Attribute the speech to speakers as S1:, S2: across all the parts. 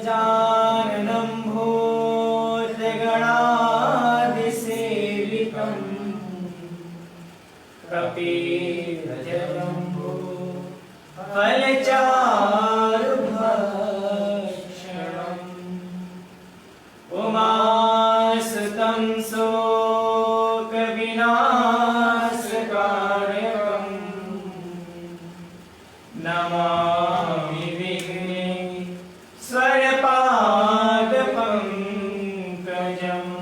S1: गजाननं भूतगणादिसेवितं कपिध्वजम्बो फलचारुभक्षणम् उमासुतं शोकविनाशकारकम् नमामि विघ्नेश्वरपादपङ्कजम्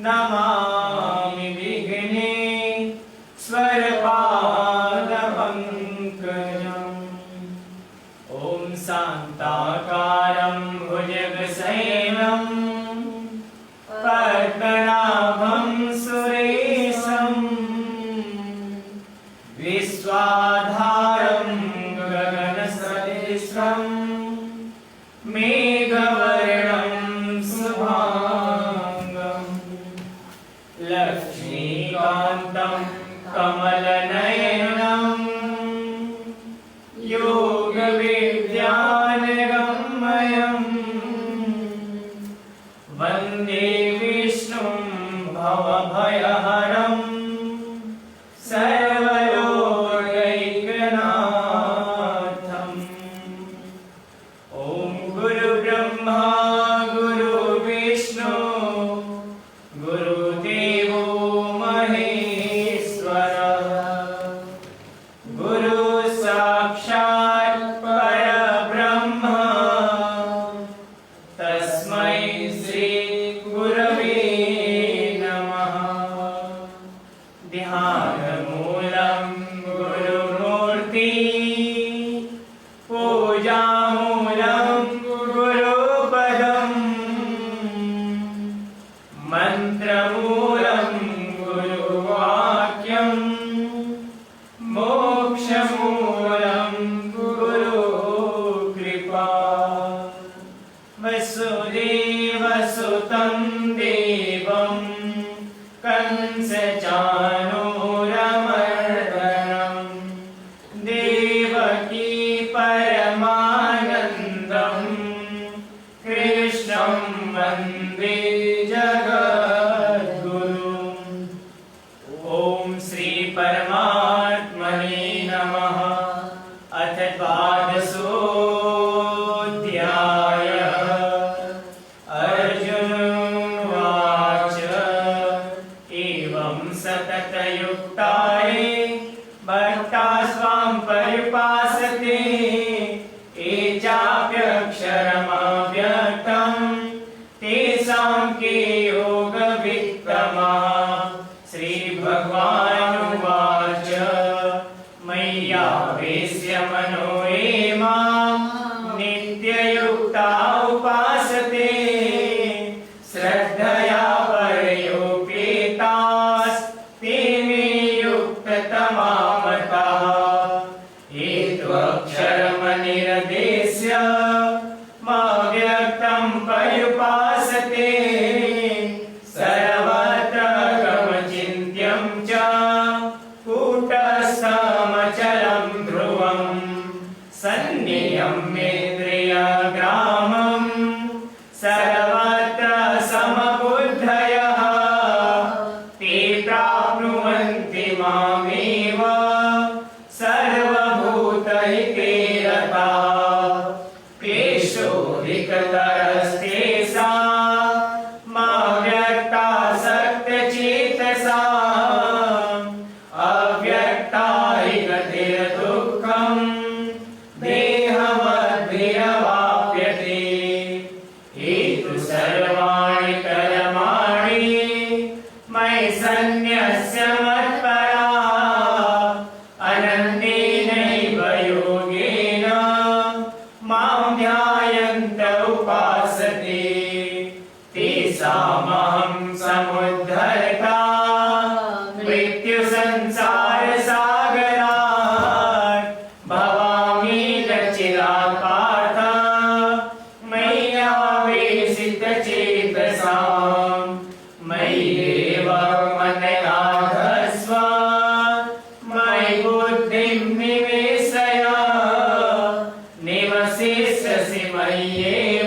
S1: नमामि विघ्नेश्वरपादपङ्कजम् ॐ शान्ताकारं भुजगशयनं पद्मनाभं सुरेशं विश्वाधारं गगनसदृशं मेघवर्णं शुभांगं लक्ष्मीकान्तं कमलनयनं योगविद्यानगम्यं वन्दे विष्णुं भवभयहरं सर्वलोकैकनाथम् ॐ गुरुब्रह्मा गुरुविष्णु गुरुदेवो महेश्वरः गुरु साक्षात् परब्रह्म तस्मै श्री गुरवे नमः ध्यानमूलं गुरुमूर्ति पूजामूलं गुरुपदम् मन्त्रमूलं गुरुवाक्यम् मोक्षमूलं गुरुकृपा वसुदेवसुतं देवं कंसचाणूरमर्दनं देवकी परमानन्दं कृष्णं वन्दे जगद्गुरुम् ॐ श्री परमात्मने नमः अथ द्वादशोऽध्यायः अर्जुन उवाच एवं सततयुक्ताये भक्ता स्वां पर्युपासते ये चाप्यक्षरमव्यक्तं तेषां के योगवित्तमः श्रीभगवानुवाच मय्यावेश्य मनो ये मां नित्ययुक्ता उपासते श्रद्धया परयोपेतास्ते मे युक्ततमा मतः ये त्वक्षरमनिर्देश्य मव्यक्तं पर्युपासते सर्वत्र गमचिन्त्यं च कूटस्थमचलं ध्रुवम् संनियम्येन्द्रियग्रामं सर्वत्र समबुद्धयः ते प्राप्नुवन्ति मामेव सर्वभूतहिते रताः क्लेशोऽधिकतरस्तेषाम् मव्यक्तासक्तचेतसाम् अव्यक्ता हि गतिर्दुःखं देहवद्भिरवाप्यते ये तु सर्वाणि कर्माणि मयि सन्न्यस्य मत्पराः अनन्येनैव योगेन मां ध्यायन्त उपासते तेषामहं समुद्धर्ता मृत्युसंसारसागरात् भवामि न चिरात् पार्थ मय्यावेशितचेतसां मय्येव मननाधस्व मयि बुद्धिं निवेशय निवसिष्यसि मय्येव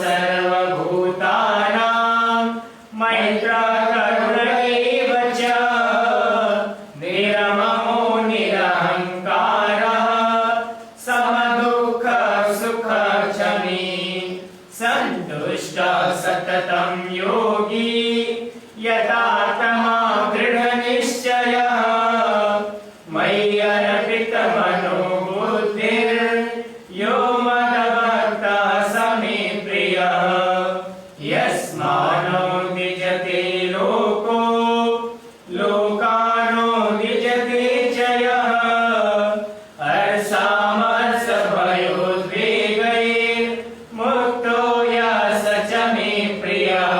S1: सर्वभूतानां मैत्रकरुण एव च निर्ममो निरहङ्कारः समदुःखसुखक्षमी सन्तुष्टः सततं योगी यथात्मा दृढनिश्चयः मयि अर्पितमनो बुद्धिर्यो मद्भक्तः स मे प्रियः यस्मान्नो द्विजते लोको लोकानो द्विजते च यः हर्षामर्षभयोद्वेगैर्मुक्तो यः स च मे प्रियः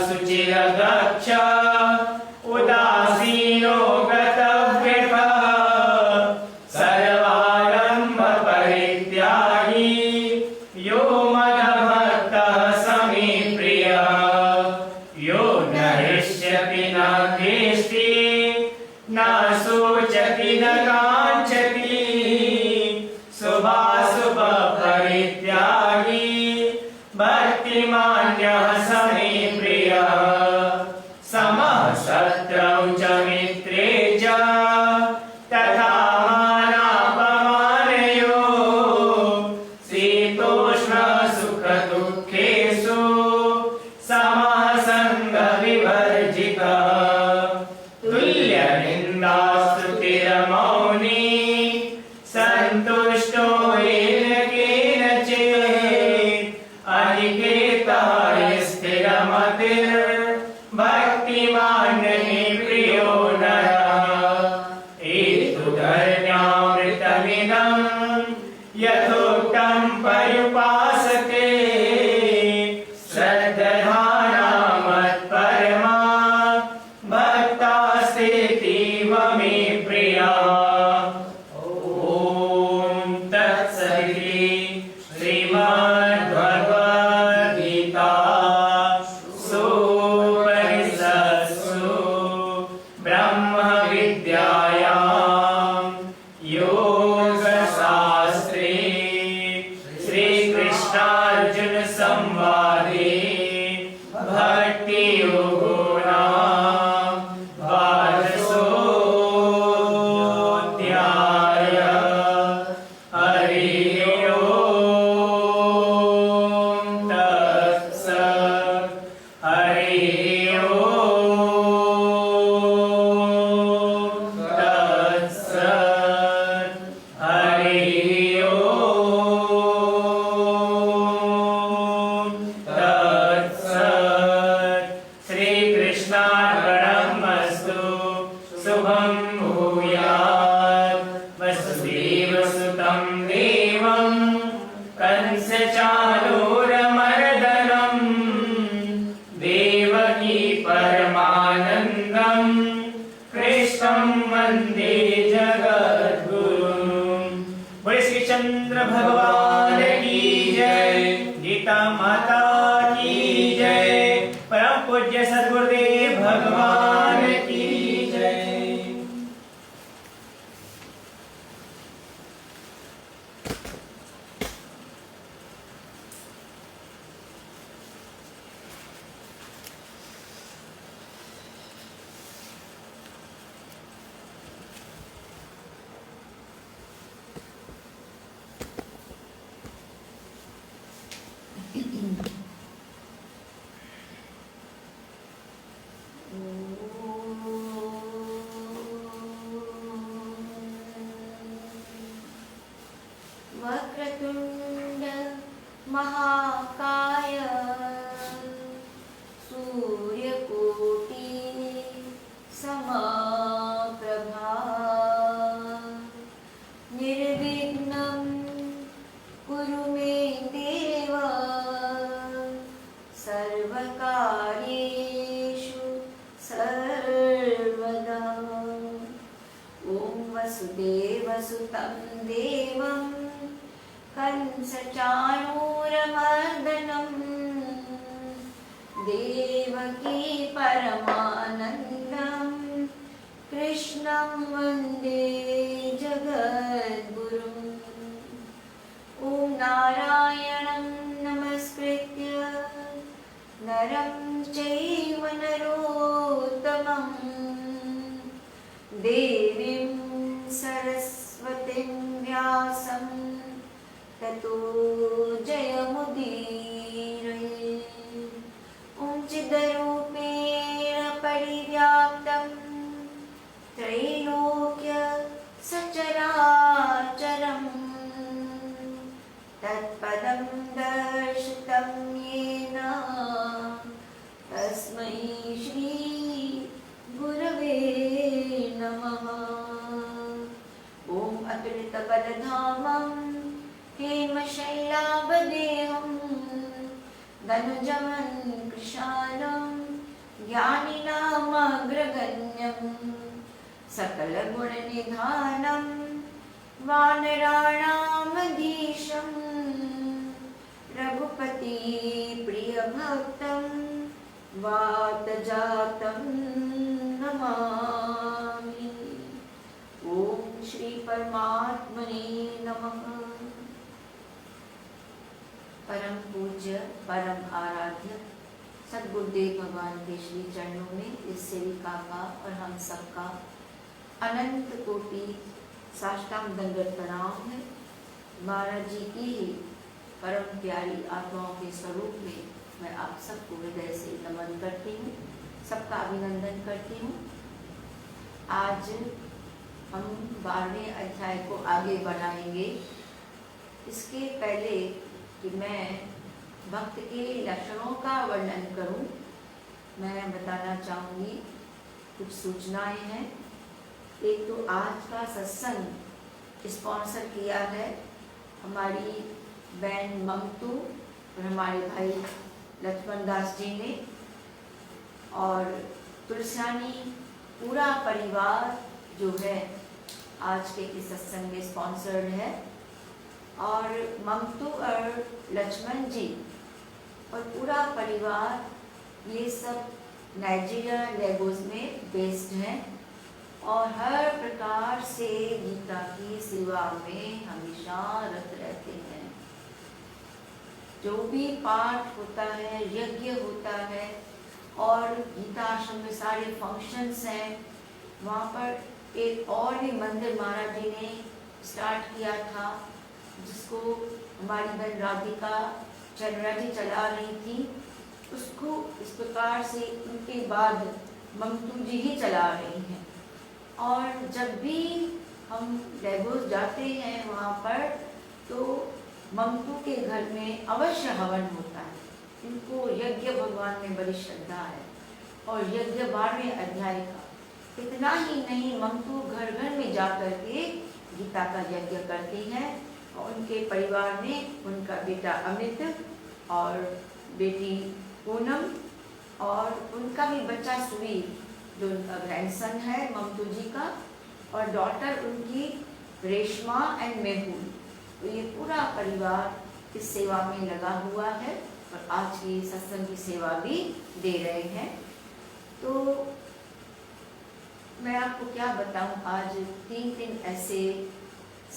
S1: शुचिरगच्छ उदासीनो गतव्यः सर्वारम्भ परित्यागी यो मद्भक्तः स मे प्रियः यो न हृष्यति न द्वेष्टि न शोचति न काञ्चति शुभाशुभ परित्यागी भक्तिमान्यः स मे प्रियः समः शत्रौ च मित्रे च तथा मानापमानयोः शीतोष्णसुखदुःखेषु समः सङ्गविवर्जितः तुल्यनिन्दास्तुतिर्मौनी सन्तुष्टो येन केनचित् अनिकेतः स्थिरमतिर्भक्तिमान् मे प्रियो नरः एतदन्यामृतमिदं यथोक्तं पर्युपासते श्रद्धधाना मत्परमा भक्तास्तेतीव मे प्रियः ॐ तत्सदिति श्रीमद्भगवद्गीतासु उपनिषत्सु ब्रह्मविद्यायां योगशास्त्रे श्रीकृष्णार्जुनसंवादे भक्तियोगो नाम द्वादशोऽध्यायः हरिः ओम् तत्सत् हरिः ओम् तत्सत् हरिः ओम् तत्सत् श्रीकृष्णार्पणमस्तु शुभं भूयात् वसुदेवसुतं देवं कंसचाणूरमर्दनं देवकी परमानन्दं कृष्णं वन्दे जगद्गुरुं बोले श्री चंद्र भगवान की जय गीता माता की जय परम पूज्य सद्गुरुदेव भगवान की जय।
S2: वक्रतुण्ड महाकाय सूर्यकोटि समप्रभा निर्विघ्नं कुरु मे देव सर्वकार्येषु सर्वदा। ॐ वसुदेवसुतं देवं कंसचाणूरमर्दनं देवकी परमानन्दं कृष्णं वन्दे जगद्गुरुम्। ॐ नारायणं नमस्कृत्य नरं चैव नरोत्तमं देवीं सरस्वतीं व्यासं ततो जयमुदीरये। ॐ चिद्रूपेण परिव्याप्तं त्रैलोक्य सचराचरं तत्पदं दर्शितं येन तस्मै श्री गुरवे नमः। ॐ अतुलितबलधामं हेमशैलाभदेहं धनुजवन्कृशालं ज्ञानिनामग्रगण्यं सकलगुणनिधानं वानराणामधीशं रघुपति प्रियभक्तं वातजातं नमामि। ॐ श्री परमात्मने नमः। परम पूज्य परम आराध्य सद्गुरुदेव भगवान के श्री चरणों में इस सेविका का और हम सबका अनंत कोटि साष्टांग दंडवत प्रणाम है। महाराज जी की ही परम प्यारी आत्माओं के स्वरूप में मैं आप सबको हृदय से नमन करती हूँ, सबका अभिनंदन करती हूँ। आज हम 12वें अध्याय को आगे बढ़ाएंगे। इसके पहले कि मैं भक्त के लक्षणों का वर्णन करूं, मैं बताना चाहूँगी कुछ सूचनाएं हैं। एक तो आज का सत्संग स्पॉन्सर किया है हमारी बहन ममतू और हमारे भाई लक्ष्मण दास जी ने, और तुलसियानी पूरा परिवार जो है आज के इस सत्संग में स्पॉन्सर्ड है। और ममतू और लक्ष्मण जी और पूरा परिवार ये सब नाइजीरिया लेगोस में बेस्ड हैं और हर प्रकार से गीता की सेवा में हमेशा रत रहते हैं। जो भी पाठ होता है, यज्ञ होता है और गीता आश्रम में सारे फंक्शंस हैं, वहाँ पर एक और भी मंदिर महाराज जी ने स्टार्ट किया था जिसको हमारी बहन राधिका चंद्रा जी चला रही थी। उसको इस प्रकार से उनके बाद ममतू जी ही चला रही हैं। और जब भी हम लेगोस जाते हैं वहाँ पर तो ममतू के घर में अवश्य हवन होता है। इनको यज्ञ भगवान में बड़ी श्रद्धा है और यज्ञ 12वें अध्याय का। इतना ही नहीं, ममतू घर घर में जा कर के गीता का यज्ञ करती हैं और उनके परिवार में उनका बेटा अमित और बेटी पूनम और उनका भी बच्चा सुवीर जो उनका ग्रैंडसन है ममतू जी का, और डॉटर उनकी रेशमा एंड मेहुल। तो ये पूरा परिवार इस सेवा में लगा हुआ है और आज की सत्संग की सेवा भी दे रहे हैं। तो मैं आपको क्या बताऊं, आज 3 ऐसे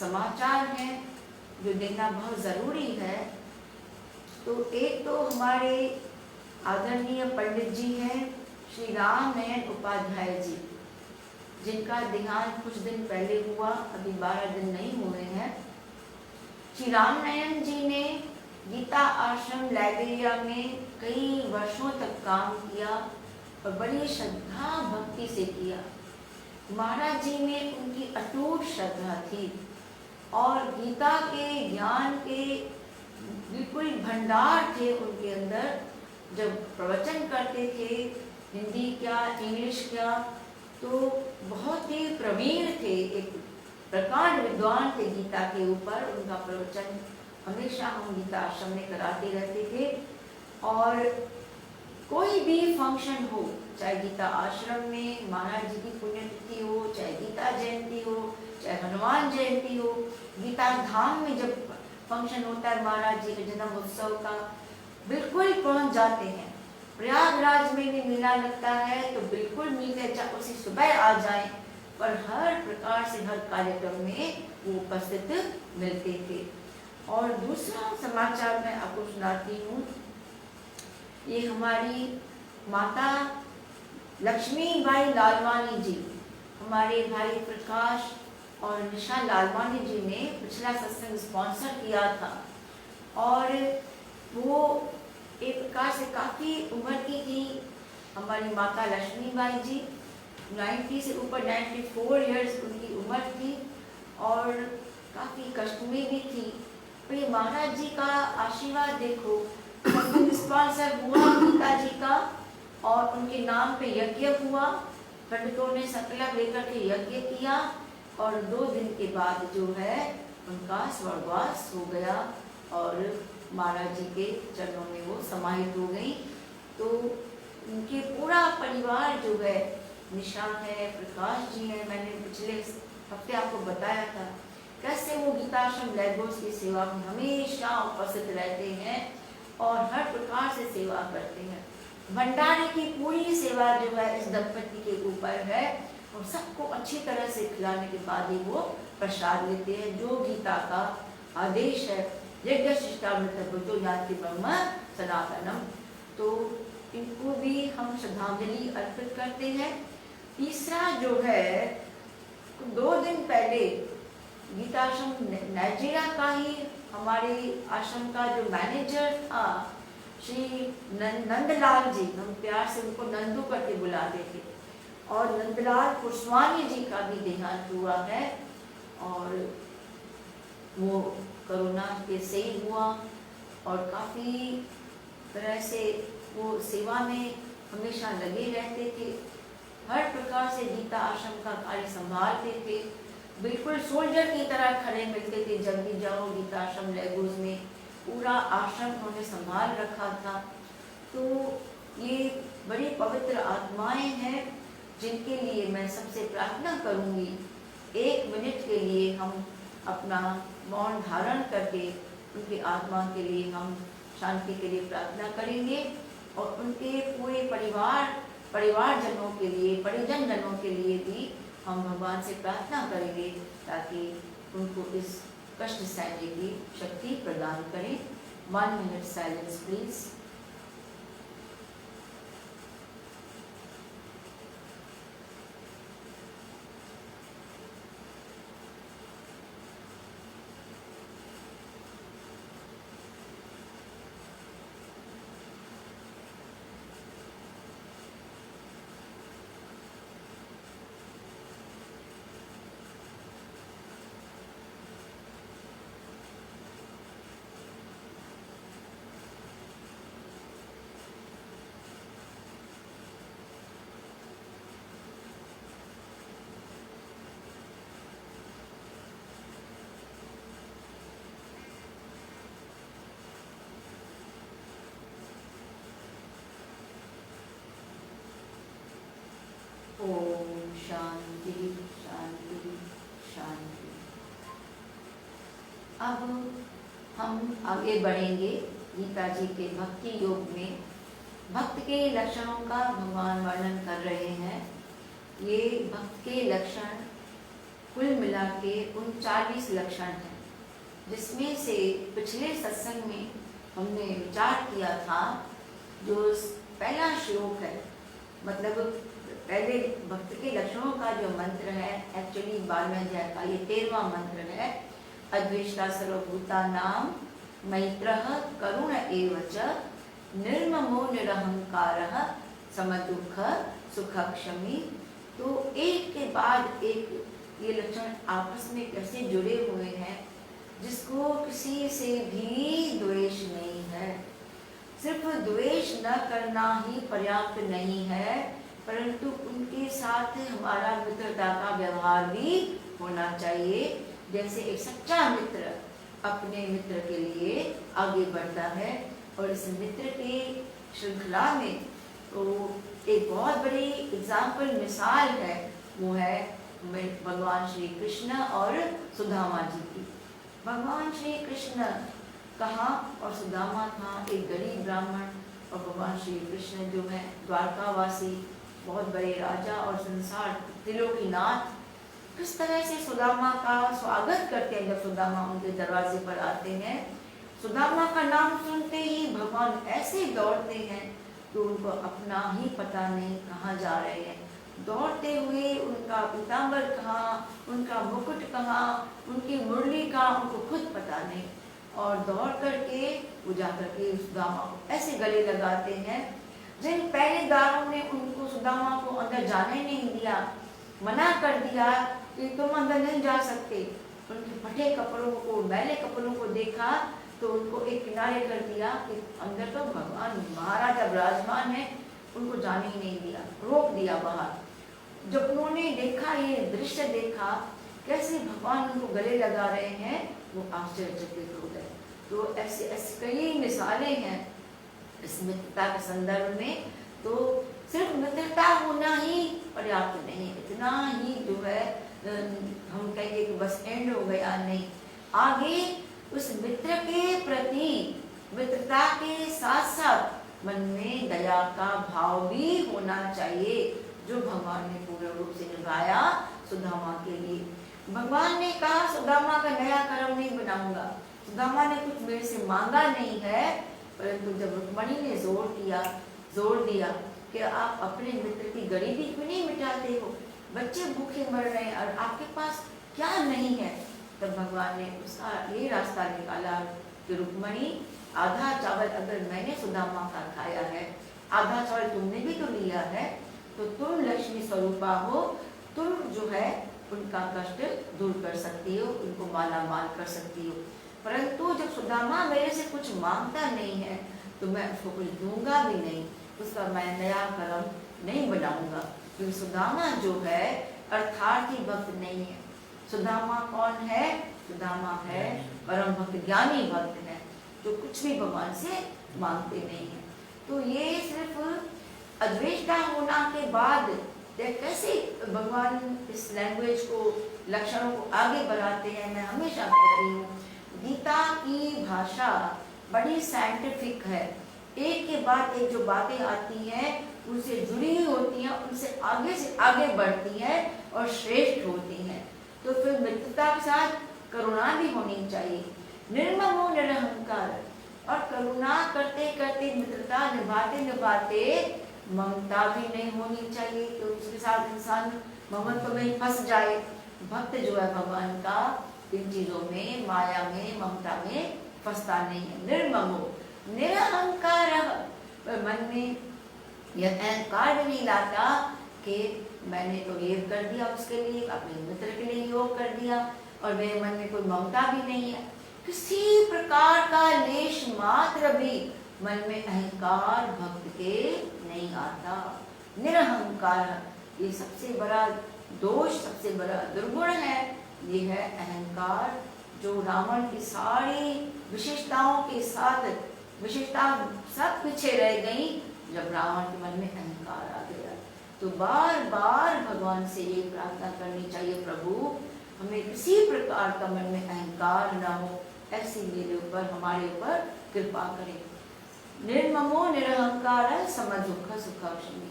S2: समाचार हैं जो देना बहुत ज़रूरी है। तो एक तो हमारे आदरणीय पंडित जी हैं श्री राम नयन उपाध्याय जी, जिनका देहांत कुछ दिन पहले हुआ, अभी 12 दिन नहीं हुए हैं। श्री राम नयन जी ने गीता आश्रम लाइब्रेरिया में कई वर्षों तक काम किया और बड़ी श्रद्धा भक्ति से किया। महाराज जी में उनकी अटूट श्रद्धा थी और गीता के ज्ञान के बिल्कुल भंडार थे उनके अंदर। जब प्रवचन करते थे, हिंदी क्या इंग्लिश क्या, तो बहुत ही प्रवीण थे, एक प्रकांड विद्वान थे गीता के ऊपर। उनका प्रवचन हमेशा हम गीता आश्रम में कराते रहते थे। और कोई भी फंक्शन हो, चाहे गीता आश्रम में महाराज जी की पुण्यतिथि हो, चाहे गीता जयंती हो, चाहे हनुमान जयंती हो, गीता धाम में जब फंक्शन होता है महाराज जी के जन्म उत्सव का, बिल्कुल पहुंच जाते हैं। प्रयागराज में भी मेला लगता है तो बिल्कुल मिलते, चाहे उसी सुबह आ जाएं, पर हर प्रकार से हर कार्यक्रम में वो उपस्थित मिलते थे। और दूसरा समाचार मैं आपको सुनाती हूँ। ये हमारी माता लक्ष्मीबाई लालवानी जी, हमारे भाई प्रकाश और निशा लालवानी जी ने पिछला सत्संग स्पॉन्सर किया था, और वो एक प्रकार से काफ़ी उम्र की थी। हमारी माता लक्ष्मीबाई जी 90 से ऊपर 94 इयर्स उनकी उम्र थी और काफ़ी कष्ट में भी थी। तो ये महाराज जी का आशीर्वाद देखो, स्पॉन्सर हुआ गीता जी का और उनके नाम पे यज्ञ हुआ। पंडितों ने संकल्प लेकर के यज्ञ किया और 2 दिन के बाद जो है उनका स्वर्गवास हो गया और महाराज जी के चरणों में वो समाहित हो गई। तो उनके पूरा परिवार जो है, निशा है, प्रकाश जी है, मैंने पिछले हफ्ते आपको बताया था कैसे वो गीताश्रम लेगोस की सेवा में हमेशा उपस्थित रहते हैं और हर प्रकार से सेवा करते हैं। भंडारे की पूरी सेवा जो है इस दंपति के ऊपर है और सबको अच्छी तरह से खिलाने के बाद ही वो प्रसाद लेते हैं, जो गीता का आदेश है, यज्ञ शिष्टामृतभुतो याति ब्रह्म सनातनम। तो इनको भी हम श्रद्धांजलि अर्पित करते हैं। तीसरा जो है, 2 दिन पहले गीताश्रम नाइजीरिया का ही हमारे आश्रम का जो मैनेजर था श्री नंदलाल जी, हम प्यार से उनको नंदू करके बुलाते थे, और नंदलाल पुष्वानी जी का भी देहांत हुआ है और वो कोरोना के से ही हुआ और काफ़ी तरह से वो सेवा में हमेशा लगे रहते थे, हर प्रकार से गीता आश्रम का कार्य संभालते थे, बिल्कुल सोल्जर की तरह खड़े मिलते थे। जब भी जाओ गीता आश्रम लेगोस में पूरा आश्रम उन्होंने संभाल रखा था। तो ये बड़ी पवित्र आत्माएं हैं जिनके लिए मैं सबसे प्रार्थना करूंगी, 1 मिनट के लिए हम अपना मौन धारण करके उनकी आत्मा के लिए हम शांति के लिए प्रार्थना करेंगे और उनके पूरे परिवारजनों के लिए, परिजन जनों के लिए भी हम भगवान से प्रार्थना करेंगे ताकि उनको इस कष्ट सहने की शक्ति प्रदान करें। 1 minute silence please. Om Shanti शांति शांति। अब हम आगे बढ़ेंगे गीता जी के भक्ति योग में। भक्त के लक्षणों का भगवान वर्णन कर रहे हैं। ये भक्त के लक्षण कुल मिला के 39 लक्षण हैं, जिसमें से पिछले सत्संग में हमने विचार किया था जो पहला श्लोक है, मतलब पहले भक्त के लक्षणों का जो मंत्र है, एक्चुअली 12वें अध्याय का ये 13वां मंत्र है। अद्वेष्टा सर्वभूतानां मैत्रः करुण एव च निर्ममो निरहंकारः समदुःख सुखक्षमी। तो एक के बाद एक ये लक्षण आपस में कैसे जुड़े हुए हैं, जिसको किसी से भी द्वेष नहीं है। सिर्फ द्वेष न करना ही पर्याप्त नहीं है, परंतु उनके साथ हमारा मित्रता का व्यवहार भी होना चाहिए। जैसे एक सच्चा मित्र अपने मित्र के लिए आगे बढ़ता है, और इस मित्र की श्रृंखला में तो एक बहुत बड़ी एग्जाम्पल मिसाल है, वो है भगवान श्री कृष्ण और सुदामा जी की। भगवान श्री कृष्ण कहाँ और सुदामा था एक गरीब ब्राह्मण, और भगवान श्री कृष्ण जो है द्वारकावासी बहुत बड़े राजा और संसार त्रिलोकीनाथ। किस तरह से सुदामा का स्वागत करते हैं। जब सुदामा उनके दरवाजे पर आते हैं, सुदामा का नाम सुनते ही भगवान ऐसे दौड़ते हैं कि उनको अपना ही पता नहीं कहाँ जा रहे हैं। दौड़ते हुए उनका पीताम्बर कहाँ, उनका मुकुट कहाँ, उनकी मुरली कहाँ, उनको खुद पता नहीं। और दौड़ करके वो जा करके सुदामा को ऐसे गले लगाते हैं। जिन पहरेदारों ने उनको सुदामा को अंदर जाने नहीं दिया, मना कर दिया कि तुम अंदर नहीं जा सकते, उनके फटे कपड़ों को, मैले कपड़ों को देखा तो उनको एक किनारे कर दिया कि अंदर तो भगवान महाराजा विराजमान है, उनको जाने ही नहीं दिया, रोक दिया बाहर। जब उन्होंने देखा, ये दृश्य देखा कैसे भगवान उनको गले लगा रहे हैं, वो आश्चर्यचकित हो गए। तो ऐसे ऐसे कई मिसालें हैं इस मित्रता के संदर्भ में। तो सिर्फ मित्रता होना ही पर्याप्त नहीं, इतना ही जो है हम कहेंगे कि बस एंड हो गया, नहीं, आगे उस मित्र के प्रति मित्रता के साथ साथ मन में दया का भाव भी होना चाहिए, जो भगवान ने पूर्ण रूप से निभाया सुदामा के लिए। भगवान ने कहा सुदामा का नया कर्म नहीं बनाऊंगा। सुदामा ने कुछ मेरे से मांगा नहीं है, परंतु जब रुक्मणी ने जोर दिया कि आप अपने मित्र की गरीबी क्यों नहीं मिटाते हो, बच्चे भूखे मर रहे हैं और आपके पास क्या नहीं है, तब भगवान ने उसका ये रास्ता निकाला कि रुक्मणी, आधा चावल अगर मैंने सुदामा का खाया है, आधा चावल तुमने भी तो लिया है, तो तुम लक्ष्मी स्वरूपा हो, तुम जो है उनका कष्ट दूर कर सकती हो, उनको माला माल कर सकती हो। परंतु जब सुदामा मेरे से कुछ मांगता नहीं है तो मैं उसको कुछ दूंगा भी नहीं, उसका मैं नया कर्म नहीं बनाऊंगा। क्योंकि सुदामा जो है अर्थार्थी भक्त नहीं है। सुदामा कौन है? सुदामा है परम भक्त, ज्ञानी भक्त है, जो कुछ भी भगवान से मांगते नहीं है। तो ये सिर्फ अद्वेष्टा होना के बाद कैसे भगवान इस लैंग्वेज को, लक्षणों को आगे बढ़ाते हैं। मैं हमेशा कहती हूँ गीता की भाषा बड़ी साइंटिफिक है, एक के बाद एक जो बातें आती हैं उनसे जुड़ी हुई होती हैं, उनसे आगे बढ़ती हैं और श्रेष्ठ होती हैं। तो फिर मित्रता के साथ करुणा भी होनी चाहिए, निर्ममो निरहंकार, और करुणा करते करते मित्रता निभाते निभाते ममता भी नहीं होनी चाहिए कि उसके साथ इंसान ममत्व में फंस जाए। भक्त जो है भगवान का इन चीजों में, माया में, ममता में फंसता नहीं है। निर्ममो निरहंकार, मन में यह अहंकार भी नहीं लाता कि मैंने तो ये कर दिया उसके लिए, अपने मित्र के लिए योग कर दिया, और मेरे मन में कोई ममता भी नहीं है। किसी प्रकार का लेश मात्र भी मन में अहंकार भक्त के नहीं आता। निरहंकार, ये सबसे बड़ा दोष, सबसे बड़ा दुर्गुण है, ये है अहंकार, जो रावण की सारी विशेषताओं के साथ विशेषता सब पीछे रह गई जब रावण के मन में अहंकार आ गया। तो बार बार भगवान से ये प्रार्थना करनी चाहिए, प्रभु हमें किसी प्रकार का मन में अहंकार न हो, ऐसी मेरे ऊपर, हमारे ऊपर कृपा करें। निर्ममो निरहंकार समदुख सुखाक्षमी।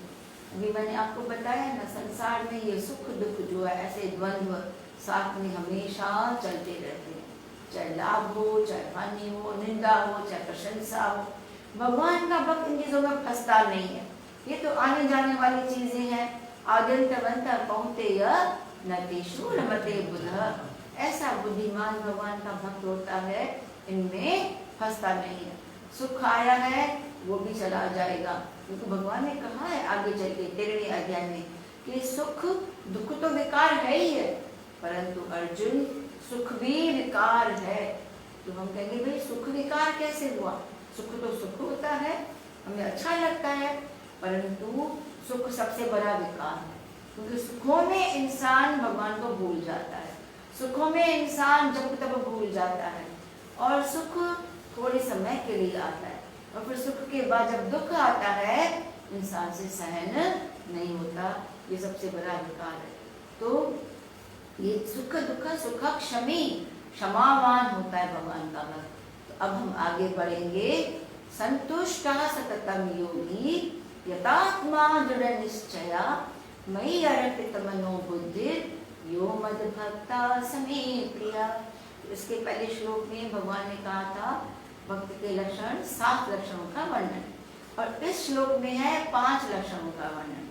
S2: अभी मैंने आपको बताया ना, संसार में ये सुख दुख जो है ऐसे द्वंद्व साथ में हमेशा चलते रहते हैं, चाहे लाभ हो, चाहे हानि हो, निंदा हो, चाहे प्रशंसा हो। भगवान का भक्त इन चीजों में फंसता नहीं है। ये तो आने जाने वाली चीजें हैं। आद्यंतवंत कौन्तेय न तेषु रमते बुधः। ऐसा बुद्धिमान भगवान का भक्त होता है, इनमें फंसता नहीं है। सुख आया है वो भी चला जाएगा, क्योंकि भगवान ने कहा है आगे चल के 13वें अध्याय में कि सुख दुख तो विकार है ही है, परंतु अर्जुन सुख भी विकार है। तो हम कहेंगे भाई सुख विकार कैसे हुआ? सुख तो सुख होता है, हमें अच्छा लगता है, परंतु सुख सबसे बड़ा विकार है, क्योंकि सुखों में इंसान भगवान को भूल जाता है, सुखों में इंसान जब तब भूल जाता है, और सुख थोड़े समय के लिए आता है, और फिर सुख के बाद जब दुख आता है इंसान से सहन नहीं होता। ये सबसे बड़ा विकार है। तो ये सुख दुख सुखक्षमी, क्षमावान होता है भगवान का भक्त। तो अब हम आगे बढ़ेंगे। संतुष्टः सततं योगी यतात्मा दृढ़ निश्चया मयि अर्पित मनो बुद्धि यो मद भक्ता समे प्रिया। इसके पहले श्लोक में भगवान ने कहा था भक्त के लक्षण 7 लक्षणों का वर्णन, और इस श्लोक में है 5 लक्षणों का वर्णन।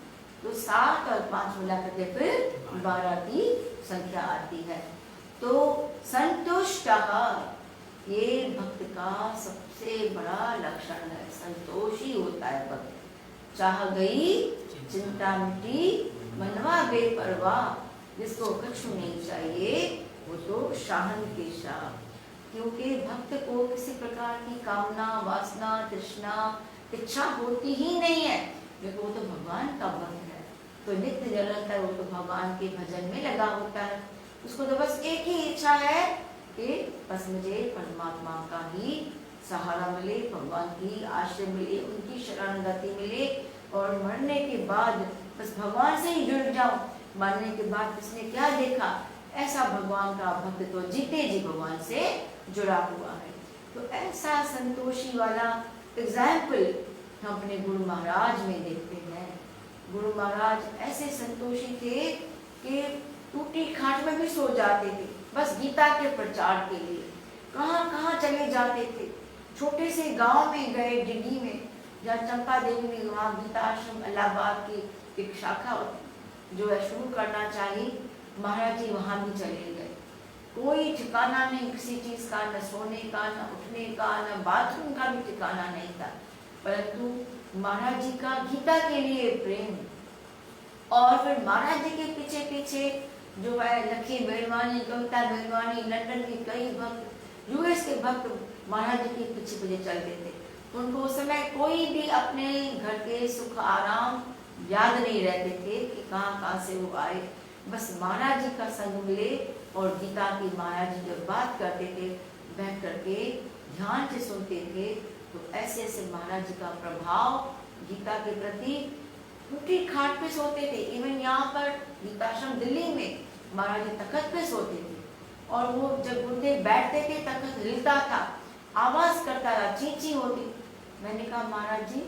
S2: तो 7 और 5 मिला करके फिर 12 की संख्या आती है। तो संतुष्ट, ये भक्त का सबसे बड़ा लक्षण है, संतोषी होता है भक्त। चाह गई चिंता मिटी, मनवा बेपरवाह, जिसको कुछ नहीं चाहिए वो तो शाहन के शाह। क्योंकि भक्त को किसी प्रकार की कामना, वासना, तृष्णा, इच्छा होती ही नहीं है, क्योंकि वो तो भगवान का भक्त है। तो नित्य निरंतर वो तो भगवान के भजन में लगा होता है। उसको तो बस एक ही इच्छा है कि बस मुझे परमात्मा का ही सहारा मिले, भगवान की आश्रय मिले, उनकी शरणगति मिले, और मरने के बाद बस भगवान से ही जुड़ जाऊं। मरने के बाद किसने क्या देखा, ऐसा भगवान का भक्त तो जीते जी भगवान से जुड़ा हुआ है। तो ऐसा संतोषी वाला एग्जाम्पल हम अपने गुरु महाराज में देखते हैं। गुरु महाराज ऐसे संतोषी थे कि टूटी खाट में भी सो जाते थे, बस गीता के प्रचार के लिए। कहाँ कहाँ चले जाते थे। छोटे से गांव में गए, डिग्गी में, जहाँ चंपा देवी में, वहाँ गीता आश्रम इलाहाबाद की एक शाखा जो है शुरू करना चाहिए, महाराज जी वहाँ भी चले गए। कोई ठिकाना नहीं किसी चीज का, न सोने का, न उठने का, न बाथरूम का भी ठिकाना नहीं था, परंतु महाराज जी का गीता के लिए प्रेम। और फिर महाराज जी के पीछे पीछे जो है लखी बेलवानी, कविता बेलवानी, लंदन के कई भक्त, यूएस के भक्त महाराज जी के पीछे पीछे चलते थे। उनको उस समय कोई भी अपने घर के सुख आराम याद नहीं रहते थे कि कहाँ कहाँ से वो आए। बस महाराज जी का संग मिले, और गीता की महाराज जी जब बात करते थे बैठ करके ध्यान से सुनते थे, तो ऐसे ऐसे महाराज जी का प्रभाव गीता के प्रति। टूटी खाट पे सोते थे, इवन यहाँ पर गीताश्रम दिल्ली में महाराज जी तख्त पे सोते थे, और वो जब गुरुदेव बैठते थे तख्त हिलता था, आवाज करता था, चींची होती। मैंने कहा महाराज जी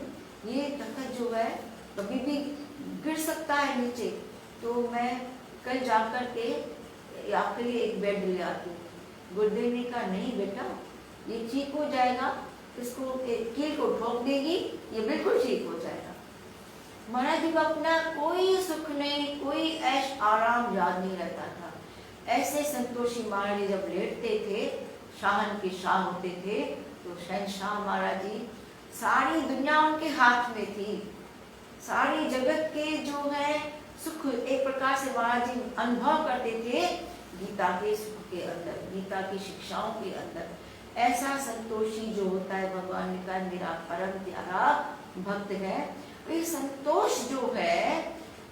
S2: ये तख्त जो है कभी भी गिर सकता है नीचे, तो मैं कल जाकर के आपके लिए एक बेड ले आती हूँ। गुरुदेव ने कहा नहीं बेटा, ये ठीक हो जाएगा, इसको कील को ठोक देगी, ये बिल्कुल ठीक हो जाएगा। महाराज जी को अपना कोई सुख नहीं, कोई ऐश आराम याद नहीं रहता था। ऐसे संतोषी महाराज जी जब लेटते थे, शाहन के शाह होते थे, तो शहनशाह महाराज जी, सारी दुनिया उनके हाथ में थी। सारी जगत के जो है सुख एक प्रकार से महाराज जी अनुभव करते थे गीता के सुख के अंदर, गीता की शिक्षाओं के अंदर। ऐसा संतोषी जो होता है, भगवान ने कहा मेरा परम प्यारा भक्त है। ये संतोष जो है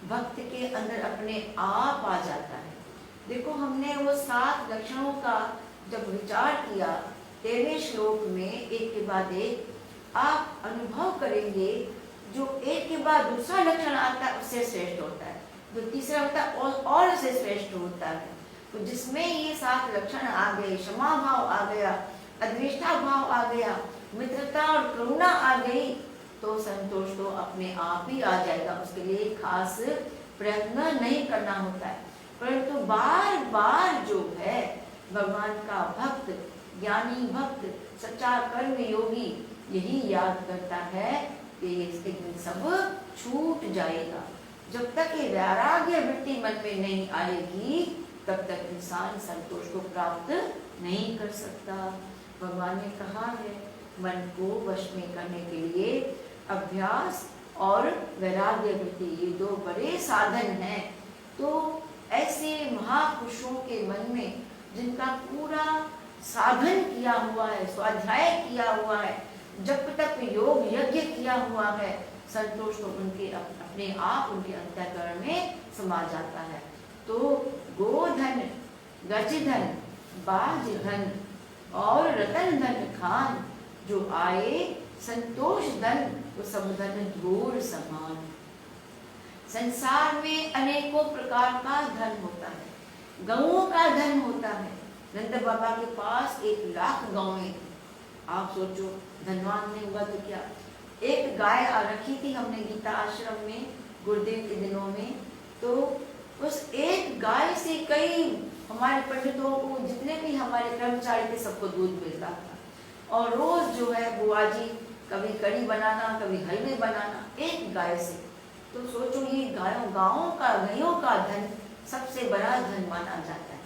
S2: भक्त के अंदर अपने आप आ जाता है। देखो हमने वो 7 लक्षणों का जब विचार किया 13वें श्लोक में, एक के बाद एक आप अनुभव करेंगे, जो एक के बाद दूसरा लक्षण आता है उससे श्रेष्ठ होता है, जो तीसरा होता है और उससे श्रेष्ठ होता है। तो जिसमें ये 7 लक्षण आ गए, क्षमा भाव आ गया, अद्वेष्टा भाव आ गया, मित्रता और करुणा आ गई, तो संतोष तो अपने आप ही आ जाएगा। उसके लिए खास प्रयत्न नहीं करना होता है, परंतु बार बार जो है भगवान का भक्त, ज्ञानी भक्त, सच्चा कर्म योगी यही याद करता है कि इसके दिन सब छूट जाएगा। जब तक ये वैराग्य वृत्ति मन में नहीं आएगी, तब तक इंसान संतोष को प्राप्त नहीं कर सकता। भगवान ने कहा है मन को वश में करने के लिए अभ्यास और वैराग्य वृत्ति, ये 2 बड़े साधन हैं। तो ऐसे महापुरुषों के मन में जिनका पूरा साधन किया हुआ है, स्वाध्याय किया हुआ है, जप तप योग यज्ञ किया हुआ है, संतोष तो उनके अपने आप उनके अंतःकरण में समा जाता है। तो गोधन, गजधन, बाजधन और रतन धन खान, जो आए संतोष धन, वो सब धन धूल समान। संसार में अनेकों प्रकार का धन होता है, गौओं का धन होता है। नंद बाबा के पास 1 लाख गौएं थी। आप सोचो धनवान नहीं हुआ तो क्या। एक गाय रखी थी हमने गीता आश्रम में गुरुदेव के दिनों में, तो उस एक गाय से कई हमारे पंडितों को, जितने भी हमारे कर्मचारी थे, सबको दूध मिलता था। और रोज जो है बुआ जी कभी कड़ी बनाना, कभी हलवे बनाना, एक गाय से। तो सोचो, ये गायों का धन सबसे बड़ा धन माना जाता है।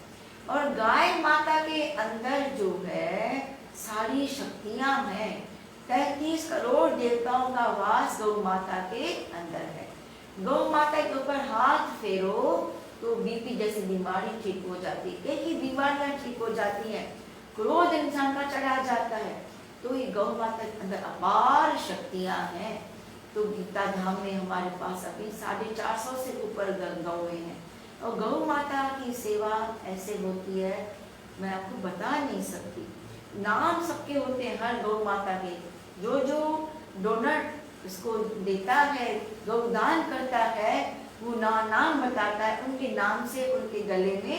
S2: और गाय माता के अंदर जो है सारी शक्तियां हैं। 33 करोड़ देवताओं का वास गौ माता के अंदर है। गौ माता के ऊपर हाथ फेरो तो बीपी जैसी बीमारी ठीक हो जाती है, एक ही बीमारियां ठीक हो जाती हैं। क्रोध इंसान का चढ़ा जाता है। तो ये गौ माता के अंदर अपार शक्तियां हैं। तो गीता धाम में हमारे पास अभी 450 से ऊपर गौएं हैं। और गौ माता की सेवा ऐसे होती है, मैं आपको बता नहीं सकती। नाम सबके होते हैं हर गौ माता के। जो डोनर इसको देता है, गौदान करता है, वो नाम बताता है। उनके नाम से उनके गले में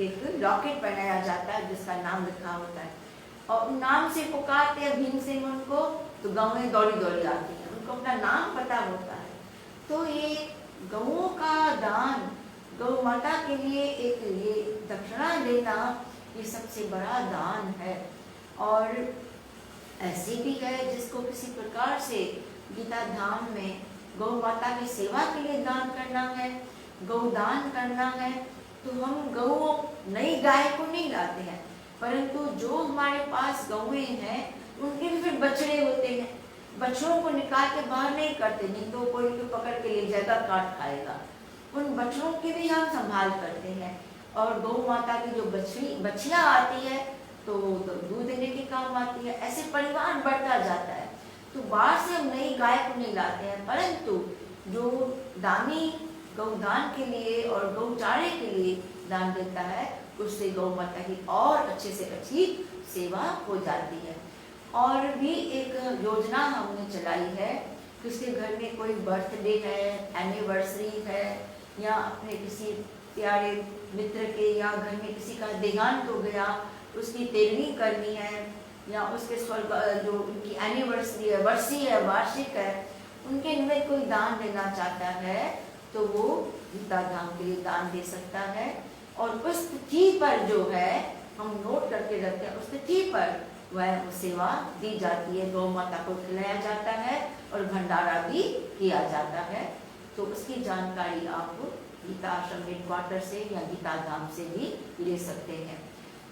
S2: एक लॉकेट पहनाया जाता है जिसका नाम लिखा होता है। और नाम से पुकारते हैं भीम सिंह उनको, तो गौएं दौड़ी दौड़ी आती हैं, उनको अपना नाम पता होता है। तो ये गौओं का दान, गौ माता के लिए एक ये दक्षिणा देना, ये सबसे बड़ा दान है। और ऐसे भी है जिसको किसी प्रकार से गीता धाम में गौ माता की सेवा के लिए दान करना है, गौदान करना है, तो हम गौ नई गाय को नहीं लाते हैं, परंतु जो हमारे पास गौएं हैं उनके भी फिर बछड़े होते हैं। बछड़ों को निकाल के बाहर नहीं करते, नहीं तो कोई तो पकड़ के ले जाएगा, काट खाएगा। उन बछड़ों की भी हम संभाल करते हैं। और गौ माता की जो बछियां आती है तो दूध देने के काम आती है। ऐसे परिवार बढ़ता जाता है। तो बाहर से हम नई गाय को नहीं लाते हैं, परंतु जो दानी गौदान के लिए और गौचारे के लिए दान देता है, उससे गौ माता की और अच्छे से अच्छी सेवा हो जाती है। और भी एक योजना हमने चलाई है, किसी घर में कोई बर्थडे है, एनिवर्सरी है, या अपने किसी प्यारे मित्र के या घर में किसी का देहांत हो गया, उसकी तेरहवीं करनी है, या उसके स्वर्ग जो उनकी एनिवर्सरी है, वार्षिक है, उनके निमित्त कोई दान देना चाहता है तो वो गीता धाम के लिए दान दे सकता है। और उस तिथि पर जो है हम नोट करके रखते हैं, उस तिथि पर वह सेवा दी जाती है। गौ माता को खिलाया जाता है और भंडारा भी किया जाता है। तो उसकी जानकारी आप गीता आश्रम हेडक्वार्टर से या गीता धाम से भी ले सकते हैं।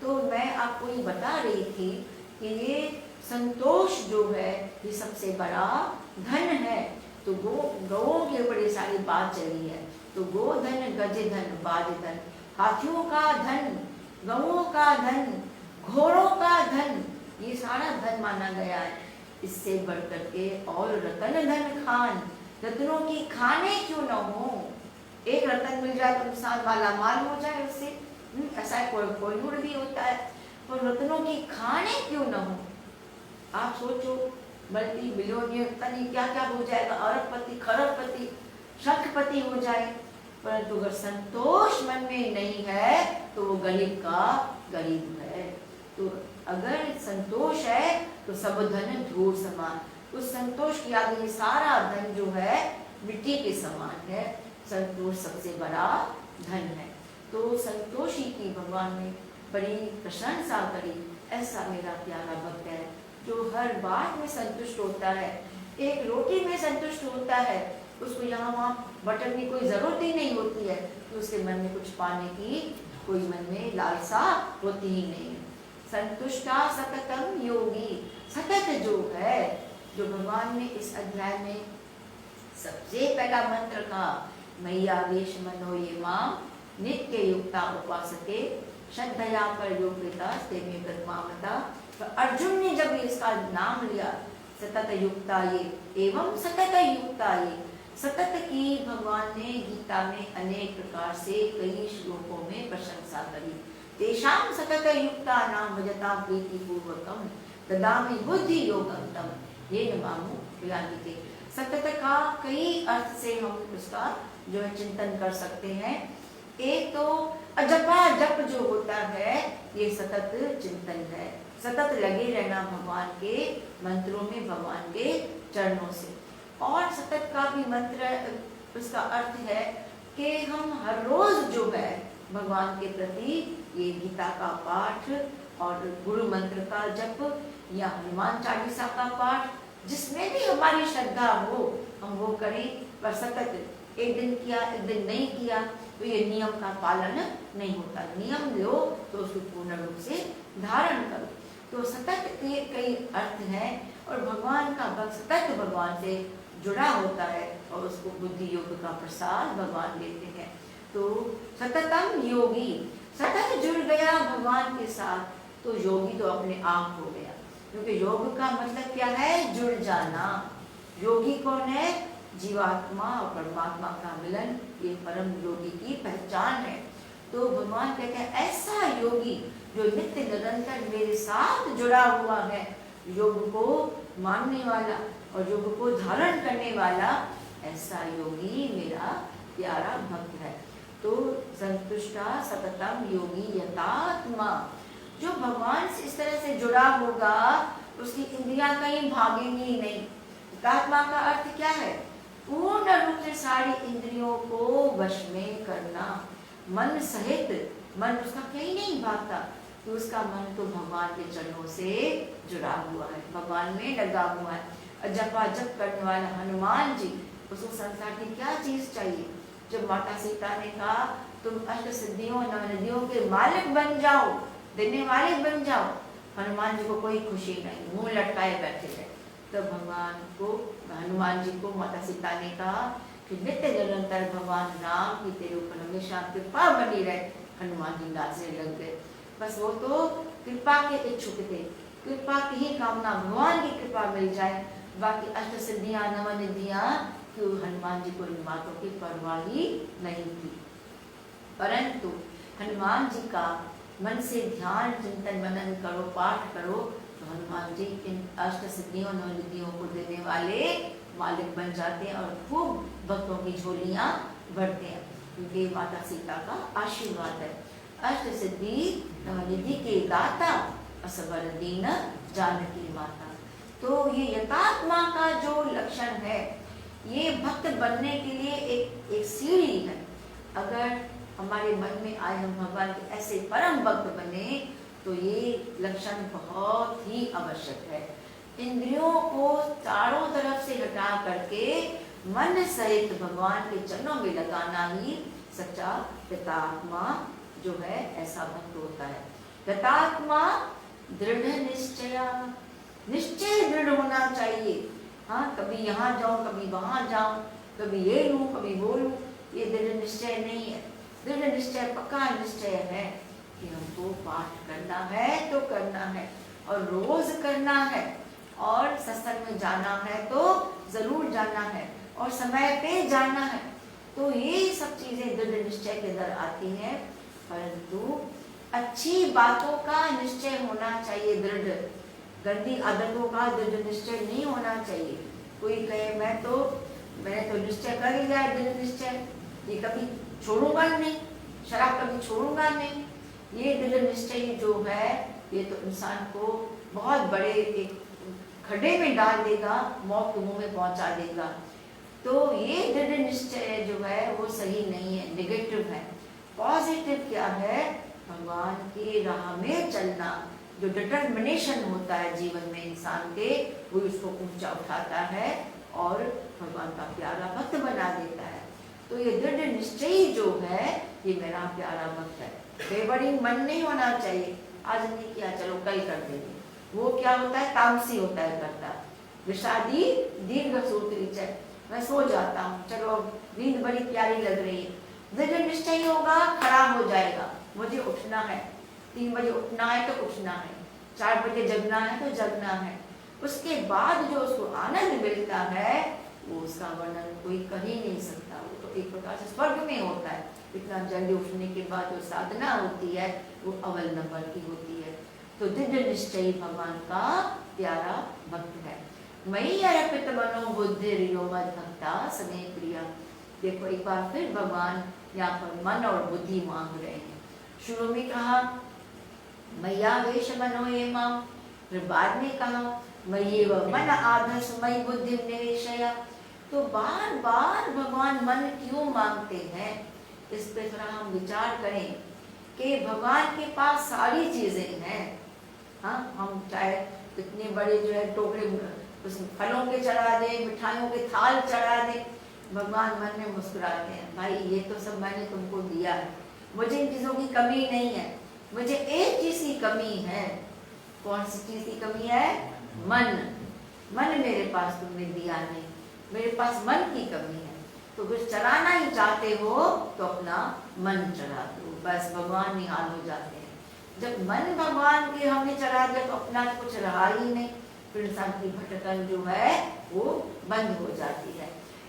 S2: तो मैं आपको ये बता रही थी कि ये संतोष जो है ये सबसे बड़ा धन है। तो गौओं के ऊपर ये सारी बात चली है। तो गोधन, गज धन, बाज धन, हाथियों का धन, गौओं का धन, घोड़ों का धन, ये सारा धन माना गया है। इससे बढ़कर के और रतन धन खान, रत्नों की खाने क्यों न हो। एक रतन मिल जाए तो इंसान माला माल हो जाए उससे, ऐसा कोहिनूर भी होता है। और रत्नों की खाने क्यों न हो। आप सोचो, मल्टी बिलियनियर पता नहीं क्या क्या हो जाएगा, अरबपति, खरबपति, शतपति हो जाए, परंतु अगर संतोष मन में नहीं है तो वो गरीब का गरीब है। तो अगर संतोष है तो सब धन धूल समान। उस संतोष की आगे सारा धन जो है मिट्टी के समान है। संतोष सबसे बड़ा धन है। तो संतोषी की भगवान ने बड़ी प्रशंसा करी। ऐसा मेरा प्यारा भक्त है जो हर बात में संतुष्ट होता है। एक रोटी में संतुष्ट होता है, उसको यहाँ वहाँ बटन की कोई जरूरत ही नहीं होती है, तो उसके मन में कुछ पाने की कोई मन में लालसा होती ही नहीं है। संतुष्टा सततम योगी, सतत जो है, जो भगवान ने इस अध्याय में सबसे पहला मंत्र का, मैया वेश मनो ये माम नित्य युक्ता उपासके श्रद्धया पर योगिता तेमे ब्रह्मावता। तो अर्जुन ने जब इसका नाम लिया, सतत युक्ता ये, एवं सतत युक्ता ये, सतत की भगवान ने गीता में अनेक प्रकार से कई श्लोकों में प्रशंसा करी। तेषाम सतत युक्ता नाम भजता प्रीति पूर्वकम ददामि बुद्धि योगम तम ये नमामि प्रियान्विते। सतत का कई अर्थ से हम उसका जो है चिंतन कर सकते हैं। एक तो अजपा जप जो होता है ये सतत चिंतन है, सतत लगे रहना भगवान के मंत्रों में, भगवान के चरणों से। और सतत का भी मंत्र उसका अर्थ है कि हम हर रोज जो है भगवान के प्रति ये गीता का पाठ और गुरु मंत्र का जप या हनुमान चालीसा का पाठ, जिसमें भी हमारी श्रद्धा हो हम वो करें। पर सतत एक दिन किया एक दिन नहीं किया तो ये नियम का पालन नहीं होता। नियम लो तो उसको पूर्ण रूप से धारण करो। तो सतत के कई अर्थ हैं और भगवान का भक्त सतत भगवान से जुड़ा होता है और उसको बुद्धि योग का प्रसाद भगवान देते हैं। तो सततम योगी, सतत जुड़ गया भगवान के साथ तो योगी तो अपने आप हो गया। क्योंकि योग का मतलब क्या है? जुड़ जाना। योगी कौन है? जीवात्मा और परमात्मा का मिलन, ये परम योगी की पहचान है। तो भगवान कहते हैं ऐसा योगी जो नित्य निरंतर मेरे साथ जुड़ा हुआ है, योग को मानने वाला और योग को धारण करने वाला, ऐसा योगी मेरा प्यारा भक्त है। तो संतुष्टा सततम योगी यतात्मा, जो भगवान से इस तरह से जुड़ा होगा उसकी इंद्रियां कहीं भागेंगी नहीं। यतात्मा का अर्थ क्या है? पूर्ण रूप से सारी इंद्रियों को वश में करना, मन सहित। मन उसका कहीं नहीं भागता कि उसका मन तो भगवान के चरणों से जुड़ा हुआ है, भगवान में लगा हुआ है। और जपा जप करने वाला हनुमान जी, उसको संसार की क्या चीज चाहिए? जब माता सीता ने कहा तुम अष्ट सिद्धियों नवनिधियों के मालिक बन जाओ, देने वाले बन जाओ, हनुमान जी को कोई खुशी नहीं, मुंह लटकाए बैठे रहे। तब भगवान को, हनुमान जी को माता सीता ने कहा कि नित्य निरंतर भगवान राम की तेरे ऊपर हमेशा कृपा बनी रहे। हनुमान जी नाचने लग गए। बस वो तो कृपा के इच्छुक थे, कृपा की ही कामना, भगवान की कृपा मिल जाए। बाकी अष्ट सिद्धियां नवनिधियां कि हनुमान जी को इन बातों की परवाह ही नहीं थी। परंतु हनुमान जी का मन से ध्यान चिंतन मनन करो, पाठ करो, तो हनुमान जी इन अष्ट सिद्धियों नवनिधियों को देने वाले मालिक बन जाते हैं और खूब भक्तों की झोलियां भरते हैं। क्योंकि माता सीता का आशीर्वाद है। अष्ट सिद्धि नवनिधि के दाता असबर दीन जानकी माता। तो ये यथात्मा का जो लक्षण है, ये भक्त बनने के लिए एक सीढ़ी है। अगर हमारे मन में आए हम भगवान के ऐसे परम भक्त बने तो ये लक्षण बहुत ही आवश्यक है। इंद्रियों को चारों तरफ से हटा करके मन सहित भगवान के चरणों में लगाना ही सच्चा यथात्मा जो है ऐसा भक्त होता है। यथात्मा दृढ़ निश्चय दृढ़ होना चाहिए। हाँ, कभी यहाँ जाऊं कभी वहां जाऊं, कभी ये लूं कभी वो लूं, ये दृढ़ निश्चय नहीं है। दृढ़ निश्चय पक्का निश्चय है कि हमको पाठ करना है तो करना है और रोज करना है, और सत्संग में जाना है तो जरूर जाना है और समय पे जाना है। तो ये सब चीजें दृढ़ निश्चय के अंदर आती हैं। परंतु अच्छी बातों का निश्चय होना चाहिए दृढ़, गंदी आदतों का दृढ़ निश्चय नहीं होना चाहिए। कोई कहे मैंने तो निश्चय कर लिया है दृढ़ निश्चय, ये कभी छोड़ूंगा नहीं, शराब कभी छोड़ूंगा नहीं, ये दृढ़ निश्चय जो है ये तो इंसान को बहुत बड़े एक खड्डे में डाल देगा, मौत के मुंह में पहुंचा देगा। तो ये दृढ़ निश्चय जो है वो सही नहीं है, नेगेटिव है। पॉजिटिव क्या है? भगवान की राह में चलना, जो डिटर्मिनेशन होता है जीवन में इंसान के, वो उसको ऊंचा उठाता है और भगवान का प्यारा भक्त बना देता है। तो ये दृढ़ निश्चय जो है ये मेरा प्यारा भक्त है। बेबड़ी मन नहीं होना चाहिए, आज नहीं किया चलो कल कर देंगे, वो क्या होता है? तामसी होता है करता। विषादी दीर्घ सूत्री चय, मैं सो जाता हूँ, चलो नींद बड़ी प्यारी लग रही है। दृढ़ निश्चय होगा, खड़ा हो जाएगा, मुझे उठना है, 3 बजे उठना है तो उठना है, 4 बजे जगना है तो जगना है। उसके बाद जो उसको आनंद मिलता है वो उसका वर्णन कोई कर ही नहीं सकता। वो तो एक प्रकार से स्वर्ग में होता है। इतना जल्दी उठने के बाद जो साधना होती है वो अव्वल नंबर की होती है। तो दृढ़ निश्चयी भगवान का प्यारा भक्त है। मयि अर्पित मनो बुद्धि रियो मद भक्ता सने प्रिया। देखो एक बार फिर भगवान यहाँ पर मन और बुद्धि मांग रहे हैं। शुरू में कहा मैया वेश मनो ये माम, फिर बाद में कहा मयि व मन आधस मयि बुद्धि निवेशया। तो बार बार भगवान मन क्यों मांगते हैं, इस पे थोड़ा हम विचार करें कि भगवान के पास सारी चीजें हैं। हाँ, हम चाहे इतने बड़े जो है टोकरे उस फलों के चढ़ा दें, मिठाइयों के थाल चढ़ा दें, भगवान मन में मुस्कुराते हैं, भाई ये तो सब मैंने तुमको दिया है, मुझे इन चीजों की कमी नहीं है, मुझे एक चीज की कमी है। कौन सी चीज की कमी है? मन। मन मेरे पास तुमने दिया नहीं, मेरे पास मन की कमी है। तो कुछ चढ़ाना ही चाहते हो तो अपना मन चढ़ा दो, बस भगवान निहाल हो जाते हैं। जब मन भगवान के हमने चढ़ा दिया तो अपना कुछ रहा ही नहीं, फिर इंसान की भटकन जो है वो बंद हो जाती है।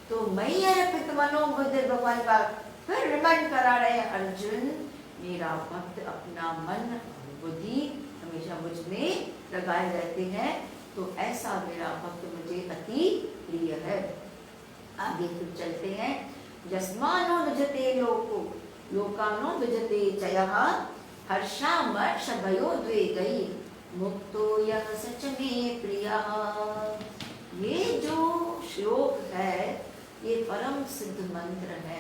S2: तो मई अर्पित मनो बुद्धि, भगवान का फिर रिमाइंड करा रहे हैं, अर्जुन मेरा भक्त अपना मन बुद्धि हमेशा मुझ में लगाए रहते हैं, तो ऐसा मेरा भक्त मुझे अति प्रिय है। आगे फिर चलते हैं, यस्मानो दुजते लोको लोकानो दुजते चयः हर्षामर्ष भयो द्वेगै मुक्तो यः सच में प्रियः। ये जो श्लोक है ये परम सिद्ध मंत्र है।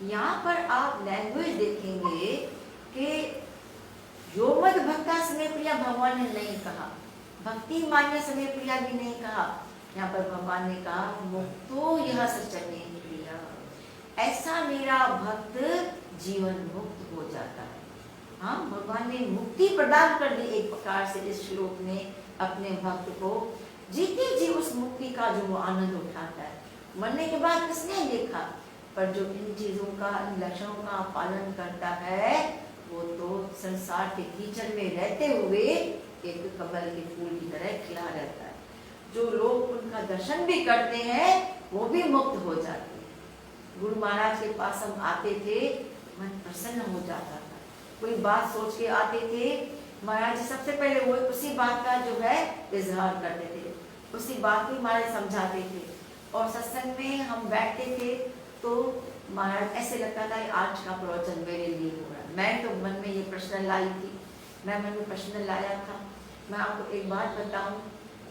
S2: यहाँ पर आप लैंग्वेज देखेंगे कि यो मद भक्ता समय प्रिया भगवान ने नहीं कहा, भक्ति मान्य समय प्रिया भी नहीं कहा, यहाँ पर भगवान ने कहा मुक्तो यह सच में प्रिया, ऐसा मेरा भक्त जीवन मुक्त हो जाता है। हाँ, भगवान ने मुक्ति प्रदान कर दी एक प्रकार से इस श्लोक में अपने भक्त को, जीते जी उस मुक्ति का जो वो आनंद उठाता है। मरने के बाद किसने देखा, पर जो इन चीजों का, इन लक्षणों का पालन करता है वो तो संसार के कीचड़ में रहते हुए एक कमल के फूल की तरह खिला रहता है। जो लोग उनका दर्शन भी करते हैं वो भी मुक्त हो जाते हैं। गुरु महाराज के पास हम आते थे, मन प्रसन्न हो जाता था, कोई बात सोच के आते थे, महाराज जी सबसे पहले वो उसी बात का जो है इजहार करते थे, उसी बात को महाराज समझाते थे। और सत्संग में हम बैठते थे तो महाराज ऐसे लगता था आज का प्रवचन मेरे लिए हो रहा है। मैं तो मन में ये प्रश्न लाई थी, मैं मन में प्रश्न लाया था। मैं आपको एक बात बताऊं,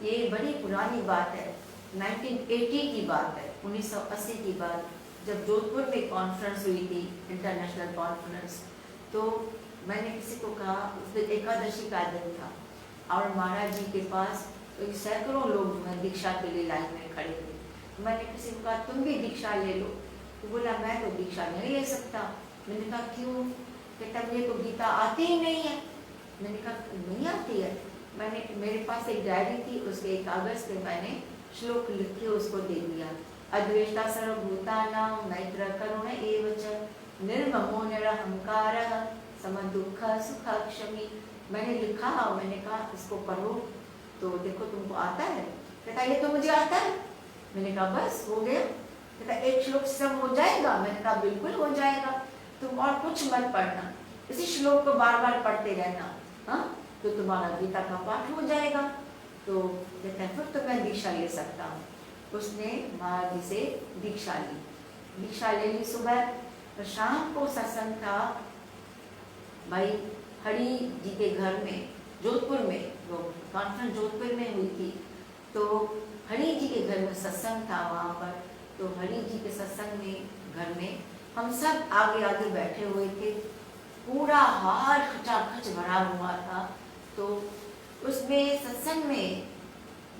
S2: ये बड़ी पुरानी बात है, 1980 की बात है, 1980 की बात, जब जोधपुर में कॉन्फ्रेंस हुई थी, इंटरनेशनल कॉन्फ्रेंस। तो मैंने किसी को कहा, उस दिन एकादशी का दिन था और महाराज जी के पास सैकड़ों लोग दीक्षा के लिए लाइन में खड़े थे। मैंने किसी को कहा तुम भी दीक्षा ले लो, तो बोला मैं तो दीक्षा नहीं ले सकता। मैंने कहा क्यों? कहता मुझे तो गीता आती ही नहीं है। मैंने कहा नहीं आती है? मैंने, मेरे पास एक डायरी थी, उसके एक कागज पे मैंने श्लोक लिख के उसको दे दिया, अद्वेष्टा सर्वभूतानां मैत्र करुण एव च निर्ममो निरहंकारः समदुःख सुख क्षमी। मैंने लिखा और मैंने कहा इसको पढ़ो तो देखो तुमको आता है। कहता ये तो मुझे आता है। मैंने कहा बस हो गया। कहता एक श्लोक से सब हो जाएगा? मैंने कहा बिल्कुल हो जाएगा, तुम और कुछ मत पढ़ना, इसी श्लोक को बार बार पढ़ते रहना, हाँ तो तुम्हारा गीता का पाठ हो जाएगा। तो कहता है फिर तो मैं दीक्षा ले सकता हूँ। उसने महाराज जी से दीक्षा ली, दीक्षा ले ली सुबह, तो शाम को सत्संग था भाई हरि जी के घर में, जोधपुर में, वो कॉन्फ्रेंस जोधपुर में हुई थी। तो हरि जी के घर में सत्संग था वहाँ पर। तो हरि जी के सत्संग में घर में हम सब आगे आगे बैठे हुए थे, पूरा हाल खचाखच भरा हुआ था। तो उसमें सत्संग में